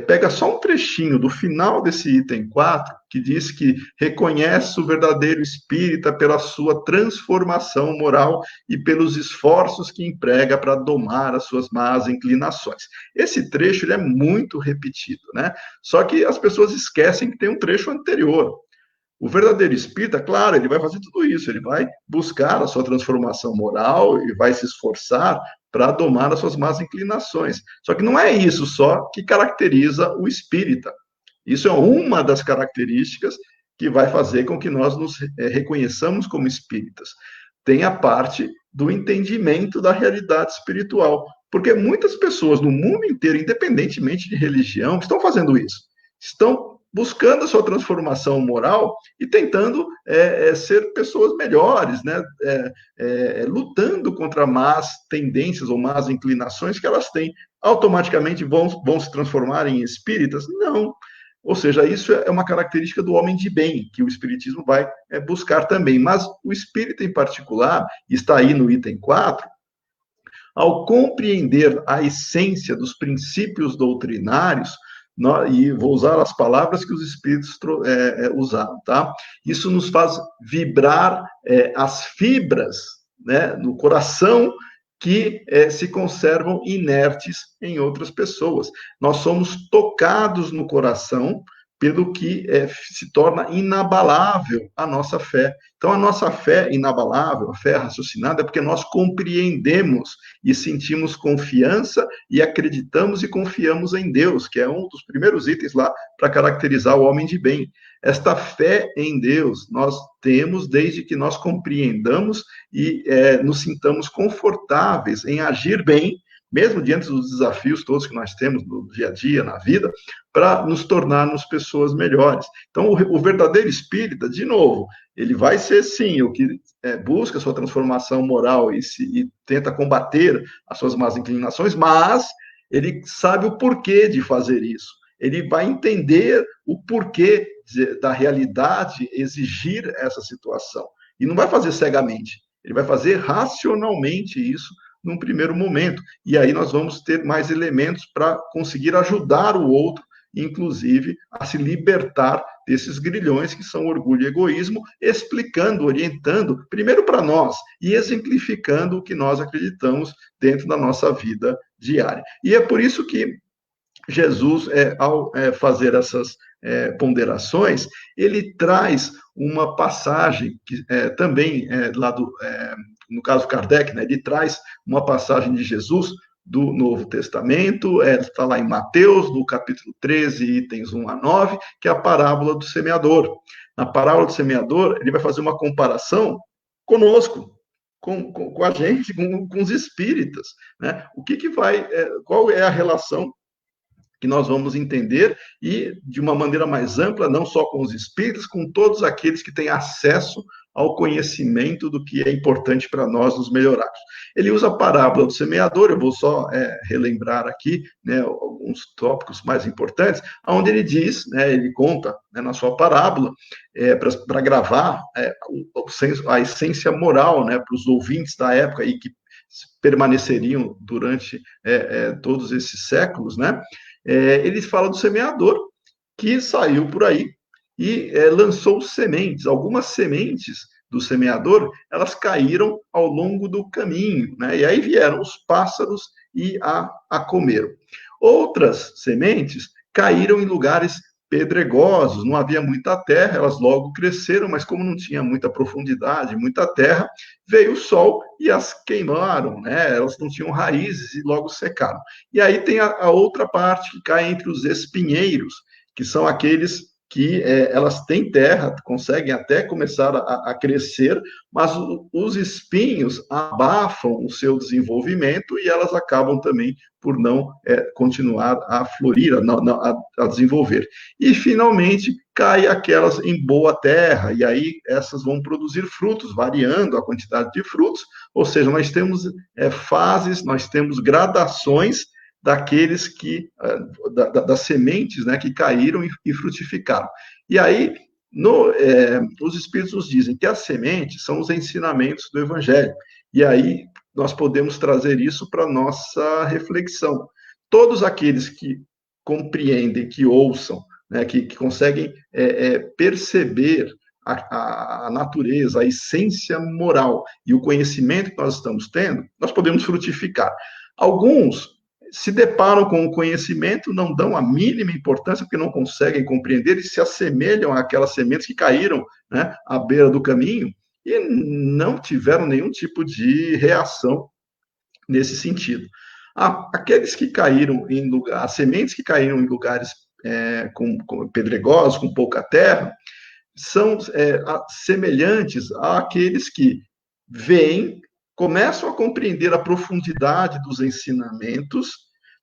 pega só um trechinho do final desse item 4, que diz que reconhece o verdadeiro espírita pela sua transformação moral e pelos esforços que emprega para domar as suas más inclinações. Esse trecho ele é muito repetido, né? Só que as pessoas esquecem que tem um trecho anterior. O verdadeiro espírita, claro, ele vai fazer tudo isso, ele vai buscar a sua transformação moral e vai se esforçar para domar as suas más inclinações. Só que não é isso só que caracteriza o espírita. Isso é uma das características que vai fazer com que nós nos reconheçamos como espíritas. Tem a parte do entendimento da realidade espiritual, porque muitas pessoas no mundo inteiro, independentemente de religião, estão fazendo isso. Estão buscando a sua transformação moral e tentando ser pessoas melhores, né? Lutando contra más tendências ou más inclinações que elas têm. Automaticamente vão se transformar em espíritas? Não. Ou seja, isso é uma característica do homem de bem, que o Espiritismo vai buscar também. Mas o espírita em particular, está aí no item 4, ao compreender a essência dos princípios doutrinários, e vou usar as palavras que os espíritos usaram, tá? Isso nos faz vibrar as fibras, né, no coração que se conservam inertes em outras pessoas. Nós somos tocados no coração pelo que se torna inabalável a nossa fé. Então, a nossa fé inabalável, a fé raciocinada, é porque nós compreendemos e sentimos confiança e acreditamos e confiamos em Deus, que é um dos primeiros itens lá para caracterizar o homem de bem. Esta fé em Deus nós temos desde que nós compreendamos e nos sintamos confortáveis em agir bem, mesmo diante dos desafios todos que nós temos no dia a dia, na vida, para nos tornarmos pessoas melhores. Então, o verdadeiro espírita, de novo, ele vai ser, sim, o que busca a sua transformação moral e tenta combater as suas más inclinações, mas ele sabe o porquê de fazer isso. Ele vai entender o porquê da realidade exigir essa situação. E não vai fazer cegamente, ele vai fazer racionalmente isso num primeiro momento. E aí nós vamos ter mais elementos para conseguir ajudar o outro, inclusive, a se libertar desses grilhões que são orgulho e egoísmo, explicando, orientando, primeiro para nós, e exemplificando o que nós acreditamos dentro da nossa vida diária. E é por isso que Jesus, ao fazer essas ponderações, ele traz uma passagem que também lá no caso Kardec, né, ele traz uma passagem de Jesus do Novo Testamento, está lá em Mateus, no capítulo 13, itens 1 a 9, que é a parábola do semeador. Na parábola do semeador, ele vai fazer uma comparação conosco, com a gente, com os espíritas, né? Qual é a relação que nós vamos entender e, de uma maneira mais ampla, não só com os espíritos, com todos aqueles que têm acesso ao conhecimento do que é importante para nós nos melhorarmos. Ele usa a parábola do semeador, eu vou só relembrar aqui, né, alguns tópicos mais importantes, onde ele diz, né, ele conta, né, na sua parábola, para gravar a essência moral, né, para os ouvintes da época e que permaneceriam durante todos esses séculos, né? Ele fala do semeador que saiu por aí e lançou sementes. Algumas sementes do semeador, elas caíram ao longo do caminho, né? E aí vieram os pássaros e a comeram. Outras sementes caíram em lugares pedregosos, não havia muita terra, elas logo cresceram, mas como não tinha muita profundidade, muita terra, veio o sol e as queimaram, né? Elas não tinham raízes e logo secaram. E aí tem a outra parte que cai entre os espinheiros, que são aqueles que elas têm terra, conseguem até começar a crescer, mas os espinhos abafam o seu desenvolvimento e elas acabam também por não continuar a florir, a desenvolver. E, finalmente, cai aquelas em boa terra, e aí essas vão produzir frutos, variando a quantidade de frutos, ou seja, nós temos fases, nós temos gradações daqueles das sementes, né, que caíram e frutificaram. E aí, os Espíritos nos dizem que as sementes são os ensinamentos do Evangelho. E aí, nós podemos trazer isso para a nossa reflexão. Todos aqueles que compreendem, que ouçam, né, que conseguem perceber a natureza, a essência moral e o conhecimento que nós estamos tendo, nós podemos frutificar. Alguns se deparam com o conhecimento, não dão a mínima importância, porque não conseguem compreender e se assemelham àquelas sementes que caíram, né, à beira do caminho e não tiveram nenhum tipo de reação nesse sentido. Aqueles que caíram em lugares, as sementes que caíram em lugares com pedregosos, com pouca terra, são semelhantes àqueles que veem, começam a compreender a profundidade dos ensinamentos,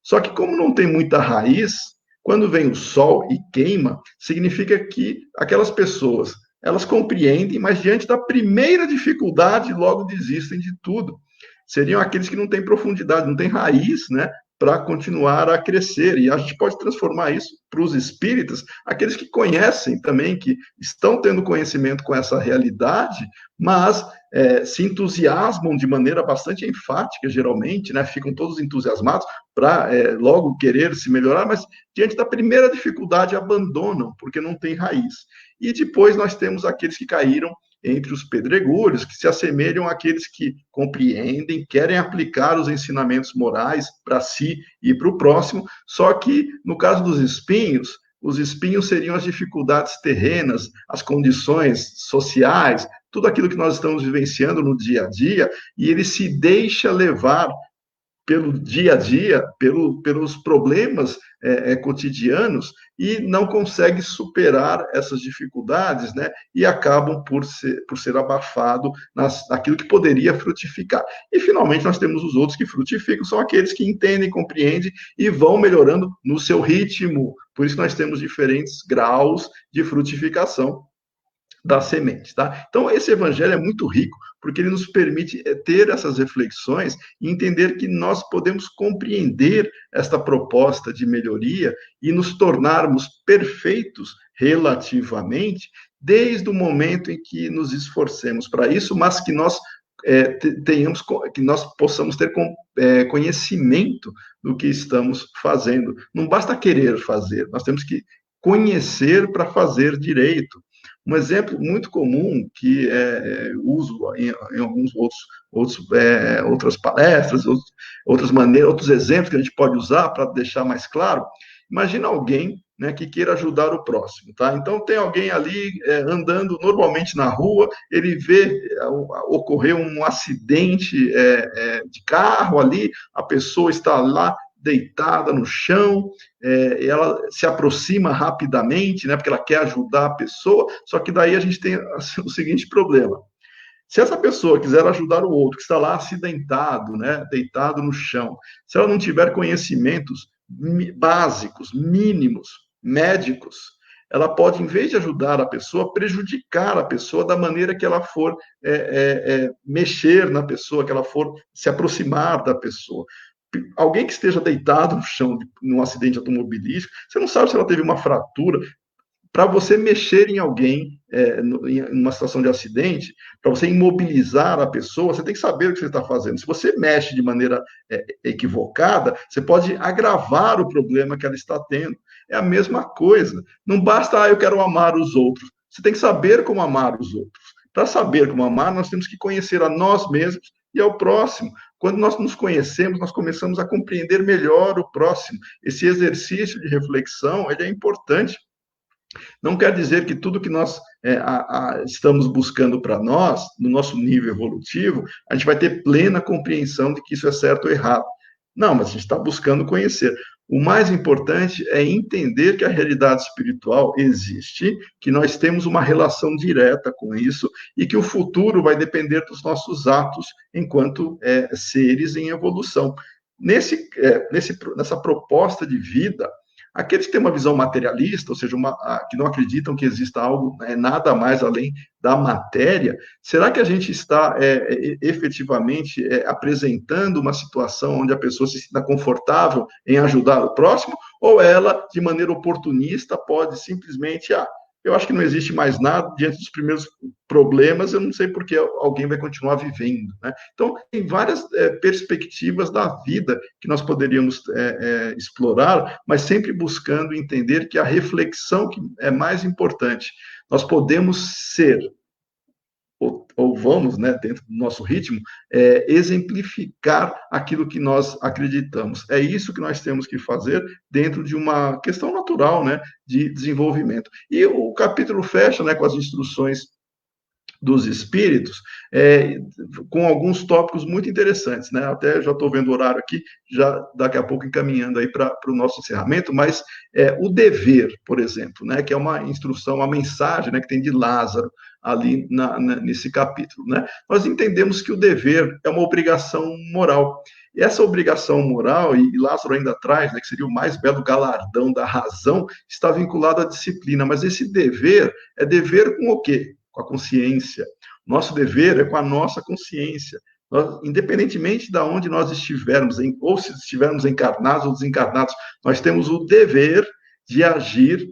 só que como não tem muita raiz, quando vem o sol e queima, significa que aquelas pessoas, elas compreendem, mas diante da primeira dificuldade, logo desistem de tudo. Seriam aqueles que não têm profundidade, não têm raiz, né, para continuar a crescer. E a gente pode transformar isso para os espíritas, aqueles que conhecem também, que estão tendo conhecimento com essa realidade, mas se entusiasmam de maneira bastante enfática, geralmente, né? Ficam todos entusiasmados para logo querer se melhorar, mas diante da primeira dificuldade abandonam, porque não tem raiz. E depois nós temos aqueles que caíram entre os pedregulhos, que se assemelham àqueles que compreendem, querem aplicar os ensinamentos morais para si e para o próximo, só que, no caso dos espinhos, os espinhos seriam as dificuldades terrenas, as condições sociais, tudo aquilo que nós estamos vivenciando no dia a dia, e ele se deixa levar pelo dia a dia, pelos problemas cotidianos, e não consegue superar essas dificuldades, né? E acabam por ser abafado naquilo que poderia frutificar. E, finalmente, nós temos os outros que frutificam, são aqueles que entendem, compreendem e vão melhorando no seu ritmo. Por isso nós temos diferentes graus de frutificação da semente, tá? Então, esse evangelho é muito rico, porque ele nos permite ter essas reflexões e entender que nós podemos compreender esta proposta de melhoria e nos tornarmos perfeitos relativamente, desde o momento em que nos esforcemos para isso, mas que nós que nós possamos ter conhecimento do que estamos fazendo. Não basta querer fazer, nós temos que conhecer para fazer direito. Um exemplo muito comum que uso em alguns outras palestras, outras maneiras, outros exemplos que a gente pode usar para deixar mais claro. Imagina alguém, né, que queira ajudar o próximo, tá? Então tem alguém ali andando normalmente na rua, ele vê ocorrer um acidente de carro ali, a pessoa está lá deitada no chão, ela se aproxima rapidamente, né, porque ela quer ajudar a pessoa, só que daí a gente tem o seguinte problema. Se essa pessoa quiser ajudar o outro, que está lá acidentado, né, deitado no chão, se ela não tiver conhecimentos básicos, mínimos, médicos, ela pode, em vez de ajudar a pessoa, prejudicar a pessoa da maneira que ela for mexer na pessoa, que ela for se aproximar da pessoa. Alguém que esteja deitado no chão num acidente automobilístico, você não sabe se ela teve uma fratura. Para você mexer em alguém em uma situação de acidente, para você imobilizar a pessoa, você tem que saber o que você está fazendo. Se você mexe de maneira equivocada, você pode agravar o problema que ela está tendo. É a mesma coisa. Não basta, eu quero amar os outros. Você tem que saber como amar os outros. Para saber como amar, nós temos que conhecer a nós mesmos e ao próximo. Quando nós nos conhecemos, nós começamos a compreender melhor o próximo. Esse exercício de reflexão, ele é importante. Não quer dizer que tudo que nós estamos buscando para nós, no nosso nível evolutivo, a gente vai ter plena compreensão de que isso é certo ou errado. Não, mas a gente está buscando conhecer. O mais importante é entender que a realidade espiritual existe, que nós temos uma relação direta com isso e que o futuro vai depender dos nossos atos enquanto seres em evolução. Nessa proposta de vida, aqueles que têm uma visão materialista, ou seja, que não acreditam que exista algo, nada mais além da matéria, será que a gente está efetivamente apresentando uma situação onde a pessoa se sinta confortável em ajudar o próximo, ou ela, de maneira oportunista, pode simplesmente, eu acho que não existe mais nada diante dos primeiros problemas, eu não sei por que alguém vai continuar vivendo, né? Então, tem várias perspectivas da vida que nós poderíamos explorar, mas sempre buscando entender que a reflexão que é mais importante. Nós podemos ser ou vamos, né, dentro do nosso ritmo, exemplificar aquilo que nós acreditamos. É isso que nós temos que fazer dentro de uma questão natural, né, de desenvolvimento. E o capítulo fecha, né, com as instruções dos espíritos, com alguns tópicos muito interessantes, né? Até já estou vendo o horário aqui, já daqui a pouco encaminhando aí para o nosso encerramento, mas o dever, por exemplo, né? Que é uma instrução, uma mensagem, né? Que tem de Lázaro ali nesse capítulo, né? Nós entendemos que o dever é uma obrigação moral. E essa obrigação moral, e Lázaro ainda traz, né, que seria o mais belo galardão da razão, está vinculado à disciplina. Mas esse dever é dever com o quê? Com a consciência. Nosso dever é com a nossa consciência. Nós, independentemente de onde nós estivermos, ou se estivermos encarnados ou desencarnados, nós temos o dever de agir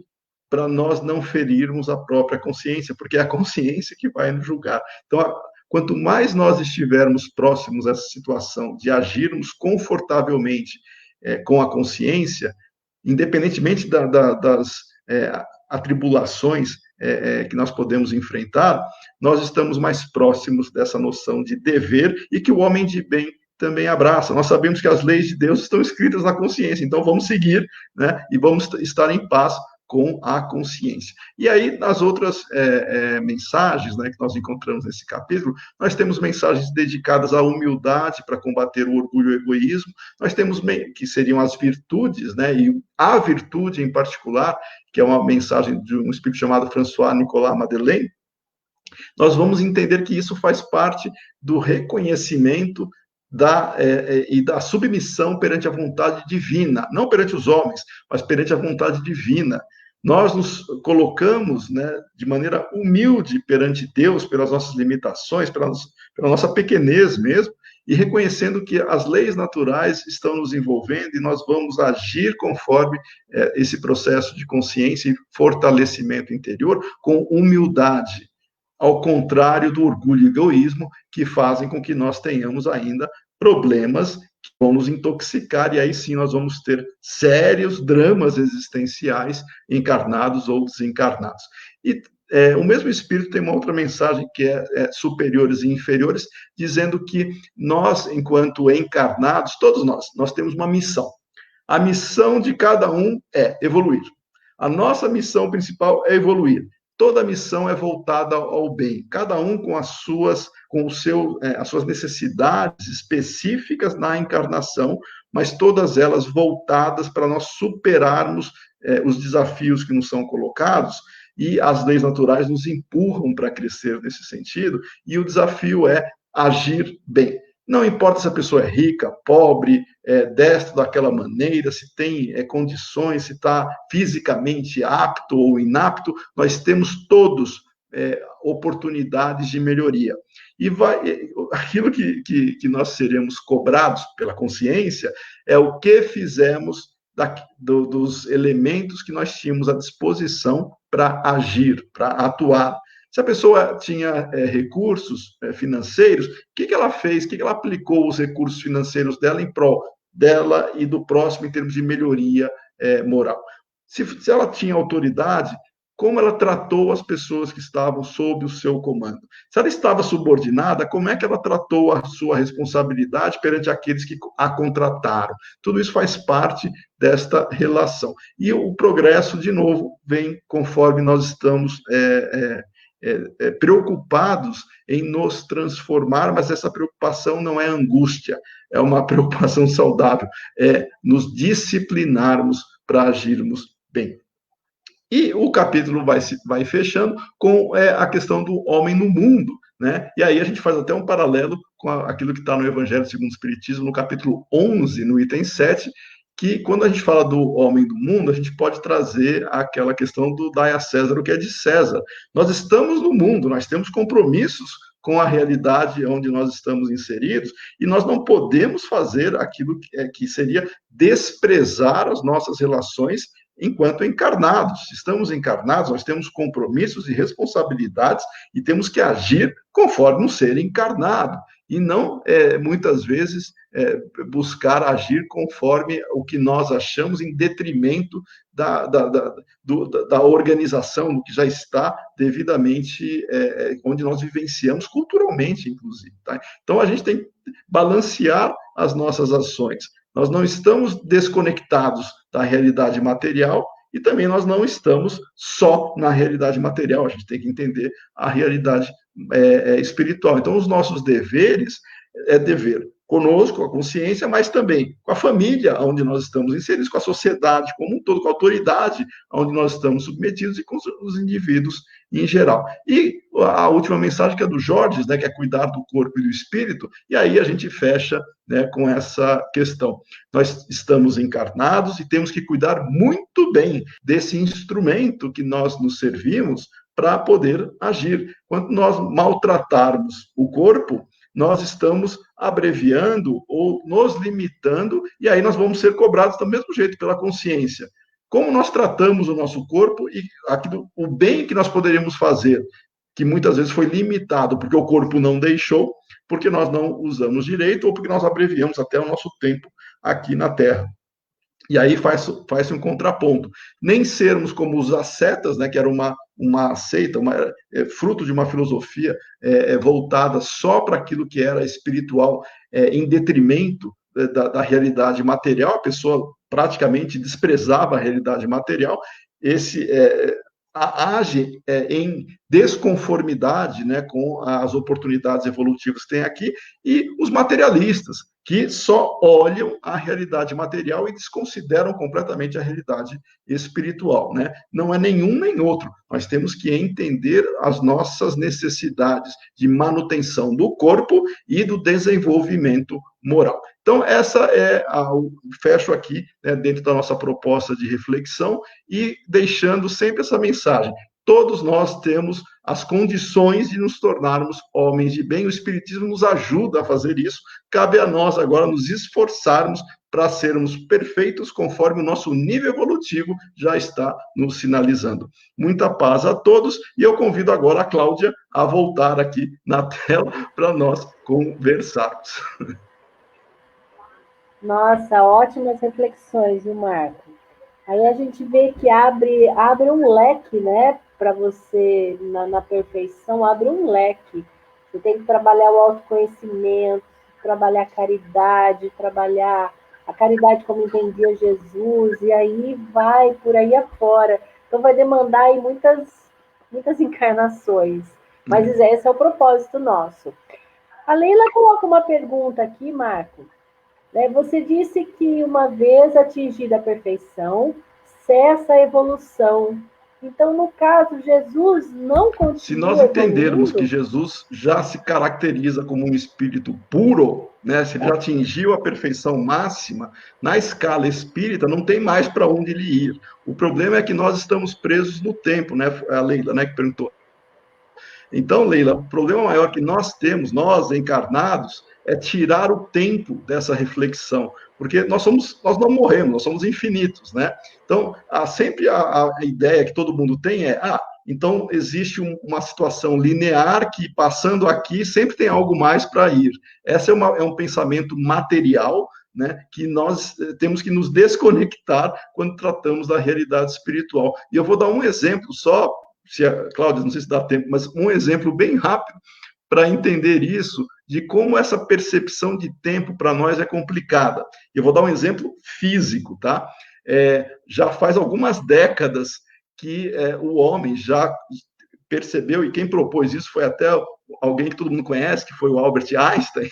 para nós não ferirmos a própria consciência, porque é a consciência que vai nos julgar. Então, quanto mais nós estivermos próximos a essa situação de agirmos confortavelmente com a consciência, independentemente das atribulações que nós podemos enfrentar, nós estamos mais próximos dessa noção de dever e que o homem de bem também abraça. Nós sabemos que as leis de Deus estão escritas na consciência, então vamos seguir, né, e vamos estar em paz com a consciência. E aí, nas outras mensagens, né, que nós encontramos nesse capítulo, nós temos mensagens dedicadas à humildade para combater o orgulho e o egoísmo, nós temos que seriam as virtudes, né, e a virtude em particular, que é uma mensagem de um espírito chamado François Nicolas Madeleine. Nós vamos entender que isso faz parte do reconhecimento e da submissão perante a vontade divina, não perante os homens, mas perante a vontade divina. Nós nos colocamos, né, de maneira humilde perante Deus, pelas nossas limitações, pela nossa pequenez mesmo, e reconhecendo que as leis naturais estão nos envolvendo e nós vamos agir conforme esse processo de consciência e fortalecimento interior com humildade, ao contrário do orgulho e egoísmo, que fazem com que nós tenhamos ainda problemas que vão nos intoxicar, e aí sim nós vamos ter sérios dramas existenciais, encarnados ou desencarnados. E o mesmo Espírito tem uma outra mensagem que é superiores e inferiores, dizendo que nós, enquanto encarnados, todos nós temos uma missão. A missão de cada um é evoluir. A nossa missão principal é evoluir. Toda missão é voltada ao bem, cada um com as suas necessidades específicas na encarnação, mas todas elas voltadas para nós superarmos os desafios que nos são colocados, e as leis naturais nos empurram para crescer nesse sentido, e o desafio é agir bem. Não importa se a pessoa é rica, pobre, desta daquela maneira, se tem condições, se está fisicamente apto ou inapto, nós temos todos oportunidades de melhoria. E aquilo que nós seremos cobrados pela consciência é o que fizemos dos elementos que nós tínhamos à disposição para agir, para atuar. Se a pessoa tinha recursos financeiros, o que ela fez? O que ela aplicou os recursos financeiros dela em prol dela e do próximo em termos de melhoria moral? Se ela tinha autoridade, como ela tratou as pessoas que estavam sob o seu comando? Se ela estava subordinada, como é que ela tratou a sua responsabilidade perante aqueles que a contrataram? Tudo isso faz parte desta relação. E o progresso, de novo, vem conforme nós estamos preocupados em nos transformar, mas essa preocupação não é angústia, é uma preocupação saudável, é nos disciplinarmos para agirmos bem. E o capítulo vai fechando com a questão do homem no mundo, né? E aí a gente faz até um paralelo com aquilo que está no Evangelho segundo o Espiritismo, no capítulo 11, no item 7, que quando a gente fala do homem do mundo, a gente pode trazer aquela questão do dai a César o que é de César. Nós estamos no mundo, nós temos compromissos com a realidade onde nós estamos inseridos, e nós não podemos fazer aquilo que seria desprezar as nossas relações enquanto encarnados. Estamos encarnados, nós temos compromissos e responsabilidades e temos que agir conforme um ser encarnado e não, muitas vezes, buscar agir conforme o que nós achamos em detrimento da organização, do que já está devidamente, onde nós vivenciamos culturalmente, inclusive. Tá? Então, a gente tem que balancear as nossas ações. Nós não estamos desconectados da realidade material e também nós não estamos só na realidade material, a gente tem que entender a realidade espiritual. Então, os nossos deveres é dever conosco, com a consciência, mas também com a família onde nós estamos inseridos, com a sociedade como um todo, com a autoridade onde nós estamos submetidos e com os indivíduos em geral. E a última mensagem que é do Jorge, né, que é cuidar do corpo e do espírito, e aí a gente fecha, né, com essa questão. Nós estamos encarnados e temos que cuidar muito bem desse instrumento que nós nos servimos para poder agir. Quando nós maltratarmos o corpo, nós estamos abreviando ou nos limitando, e aí nós vamos ser cobrados do mesmo jeito pela consciência. Como nós tratamos o nosso corpo e aquilo, o bem que nós poderíamos fazer, que muitas vezes foi limitado porque o corpo não deixou, porque nós não usamos direito ou porque nós abreviamos até o nosso tempo aqui na Terra. E aí faz um contraponto. Nem sermos como os ascetas, né, que era uma seita, fruto de uma filosofia voltada só para aquilo que era espiritual, em detrimento da realidade material, a pessoa praticamente desprezava a realidade material, esse age em desconformidade, né, com as oportunidades evolutivas que tem aqui, e os materialistas, que só olham a realidade material e desconsideram completamente a realidade espiritual, né? Não é nenhum nem outro. Nós temos que entender as nossas necessidades de manutenção do corpo e do desenvolvimento moral. Então, essa fecho aqui, né, dentro da nossa proposta de reflexão e deixando sempre essa mensagem. Todos nós temos as condições de nos tornarmos homens de bem. O Espiritismo nos ajuda a fazer isso. Cabe a nós agora nos esforçarmos para sermos perfeitos conforme o nosso nível evolutivo já está nos sinalizando. Muita paz a todos e eu convido agora a Cláudia a voltar aqui na tela para nós conversarmos. Nossa, ótimas reflexões, viu, Marco? Aí a gente vê que abre um leque, né, para você, na perfeição, abre um leque. Você tem que trabalhar o autoconhecimento, trabalhar a caridade como entendia Jesus, e aí vai por aí afora. Então vai demandar aí muitas encarnações. Mas esse é o propósito nosso. A Leila coloca uma pergunta aqui, Marco. Você disse que uma vez atingida a perfeição, cessa a evolução. Então, no caso, Jesus não continua. Se nós entendermos que Jesus já se caracteriza como um espírito puro, né, se ele já atingiu a perfeição máxima, na escala espírita não tem mais para onde ele ir. O problema é que nós estamos presos no tempo, né? A Leila, né, que perguntou. Então, Leila, o problema maior que nós temos, nós encarnados, é tirar o tempo dessa reflexão, porque nós não morremos, nós somos infinitos, né? Então, sempre a ideia que todo mundo tem então existe uma situação linear que, passando aqui, sempre tem algo mais para ir. Esse é um pensamento material, né, que nós temos que nos desconectar quando tratamos da realidade espiritual. E eu vou dar um exemplo só, Cláudia, não sei se dá tempo, mas um exemplo bem rápido para entender isso, de como essa percepção de tempo para nós é complicada. Eu vou dar um exemplo físico, tá? Já faz algumas décadas que o homem já percebeu, e quem propôs isso foi até alguém que todo mundo conhece, que foi o Albert Einstein,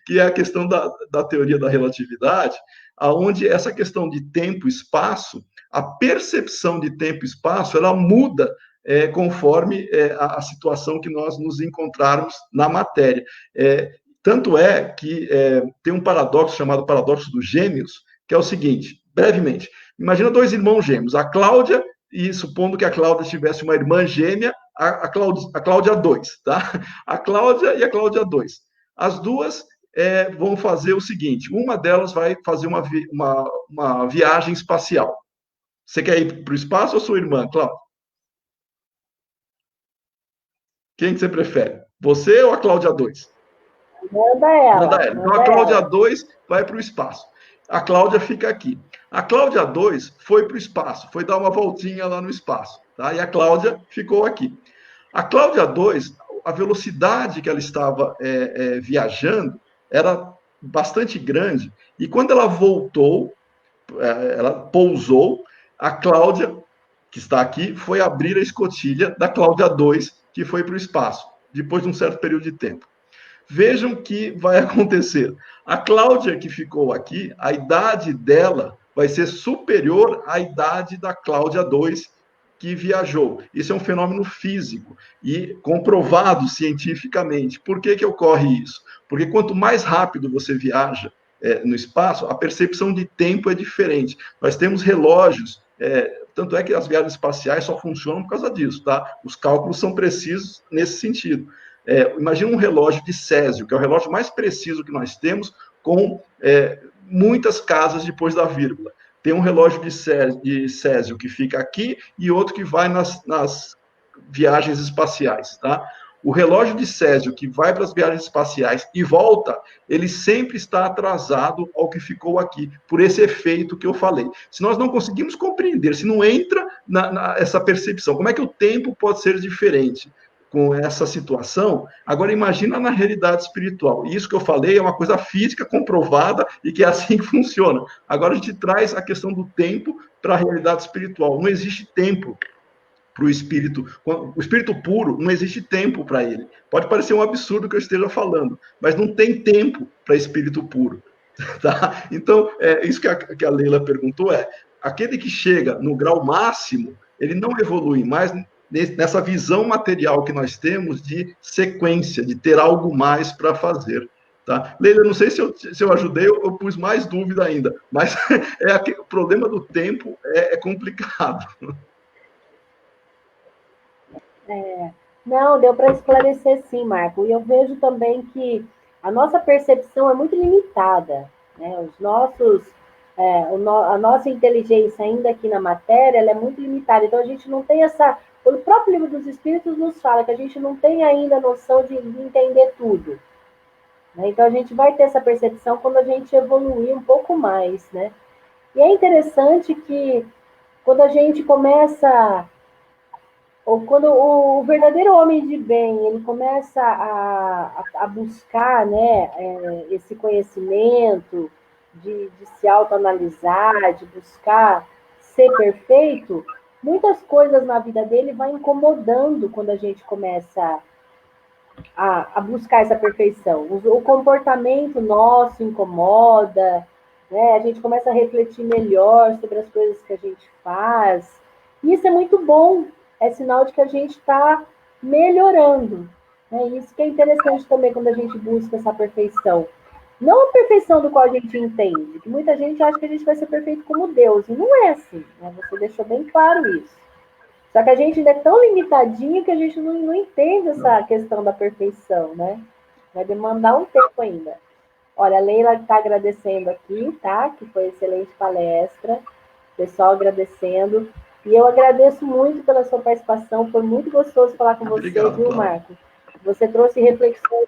que é a questão da teoria da relatividade, aonde essa questão de tempo e espaço, a percepção de tempo e espaço, ela muda conforme a situação que nós nos encontrarmos na matéria. Tanto é que tem um paradoxo chamado paradoxo dos gêmeos, que é o seguinte, brevemente, imagina dois irmãos gêmeos, a Cláudia, e supondo que a Cláudia tivesse uma irmã gêmea, a Cláudia 2, tá? A Cláudia e a Cláudia 2. As duas vão fazer o seguinte, uma delas vai fazer uma viagem espacial, Você quer ir para o espaço ou sua irmã, Cláudia? Quem que você prefere? Você ou a Cláudia 2? Manda ela, Manda ela. Então, a manda Cláudia ela. 2 vai para o espaço. A Cláudia fica aqui. A Cláudia 2 foi para o espaço, foi dar uma voltinha lá no espaço. Tá? E a Cláudia ficou aqui. A Cláudia 2, a velocidade que ela estava viajando era bastante grande. E quando ela voltou, ela pousou, a Cláudia, que está aqui, foi abrir a escotilha da Cláudia 2, que foi para o espaço, depois de um certo período de tempo. Vejam o que vai acontecer. A Cláudia que ficou aqui, a idade dela vai ser superior à idade da Cláudia 2 que viajou. Isso é um fenômeno físico e comprovado cientificamente. Por que ocorre isso? Porque quanto mais rápido você viaja no espaço, a percepção de tempo é diferente. Nós temos relógios, tanto é que as viagens espaciais só funcionam por causa disso, tá? Os cálculos são precisos nesse sentido. Imagina um relógio de Césio, que é o relógio mais preciso que nós temos, com muitas casas depois da vírgula. Tem um relógio de Césio que fica aqui e outro que vai nas viagens espaciais, tá? O relógio de Césio que vai para as viagens espaciais e volta, ele sempre está atrasado ao que ficou aqui, por esse efeito que eu falei. Se nós não conseguimos compreender, se não entra essa percepção, como é que o tempo pode ser diferente com essa situação? Agora imagina na realidade espiritual. Isso que eu falei é uma coisa física comprovada e que é assim que funciona. Agora a gente traz a questão do tempo para a realidade espiritual. Não existe tempo para o espírito. O espírito puro, não existe tempo para ele. Pode parecer um absurdo que eu esteja falando, mas não tem tempo para espírito puro. Tá? Então, isso que a Leila perguntou aquele que chega no grau máximo, ele não evolui mais nessa visão material que nós temos de sequência, de ter algo mais para fazer. Tá? Leila, não sei se eu ajudei, eu pus mais dúvida ainda, mas o problema do tempo é complicado. Não, deu para esclarecer sim, Marco. E eu vejo também que a nossa percepção é muito limitada, né? A nossa inteligência ainda aqui na matéria, ela é muito limitada. Então a gente não tem essa. O próprio livro dos Espíritos nos fala que a gente não tem ainda a noção de entender tudo. Né? Então a gente vai ter essa percepção quando a gente evoluir um pouco mais, né? E é interessante que quando a gente começa ou quando o verdadeiro homem de bem ele começa a buscar, né, esse conhecimento de se autoanalisar, de buscar ser perfeito, muitas coisas na vida dele vai incomodando quando a gente começa a buscar essa perfeição. O comportamento nosso incomoda, né? A gente começa a refletir melhor sobre as coisas que a gente faz. E isso é muito bom, é sinal de que a gente está melhorando. Né? Isso que é interessante também quando a gente busca essa perfeição. Não a perfeição do qual a gente entende, que muita gente acha que a gente vai ser perfeito como Deus, e não é assim, né? Você deixou bem claro isso. Só que a gente ainda é tão limitadinho que a gente não entende essa questão da perfeição, né? Vai demandar um tempo ainda. Olha, a Leila está agradecendo aqui, tá? Que foi excelente palestra. Pessoal agradecendo. E eu agradeço muito pela sua participação. Foi muito gostoso falar com você, viu, Marco? Você trouxe reflexões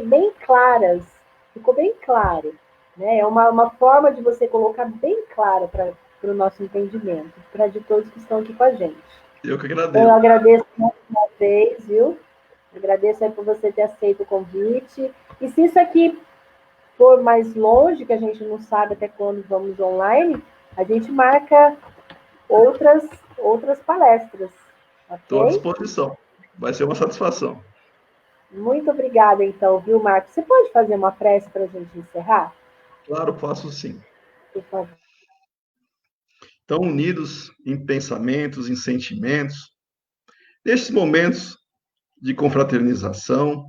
bem claras. Ficou bem claro. Né? É uma forma de você colocar bem clara para o nosso entendimento, para de todos que estão aqui com a gente. Eu que agradeço. Então, eu agradeço mais uma vez, viu? Agradeço aí por você ter aceito o convite. E se isso aqui for mais longe, que a gente não sabe até quando vamos online, a gente marca outras palestras. Estou à disposição. Vai ser uma satisfação. Muito obrigada, então, viu, Marcos? Você pode fazer uma prece para a gente encerrar? Claro, faço sim. Por favor. Então, unidos em pensamentos, em sentimentos, nesses momentos de confraternização,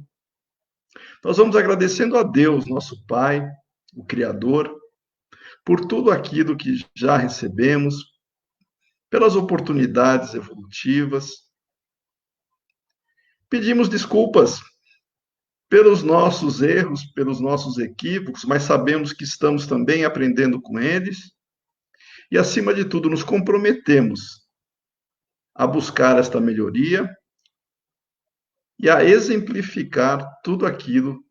nós vamos agradecendo a Deus, nosso Pai, o Criador, por tudo aquilo que já recebemos, pelas oportunidades evolutivas. Pedimos desculpas pelos nossos erros, pelos nossos equívocos, mas sabemos que estamos também aprendendo com eles. e, acima de tudo, nos comprometemos a buscar esta melhoria e a exemplificar tudo aquilo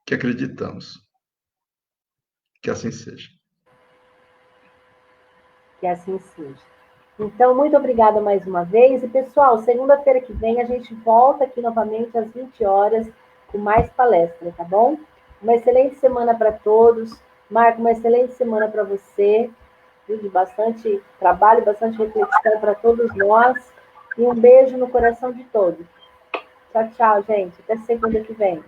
que acreditamos. Que assim seja. Que assim seja. Então, muito obrigada mais uma vez. E, pessoal, segunda-feira que vem a gente volta aqui novamente às 20 horas com mais palestra, tá bom? Uma excelente semana para todos. Marco, uma excelente semana para você. De bastante trabalho, bastante reflexão para todos nós. E um beijo no coração de todos. Tchau, tchau, gente. Até segunda que vem.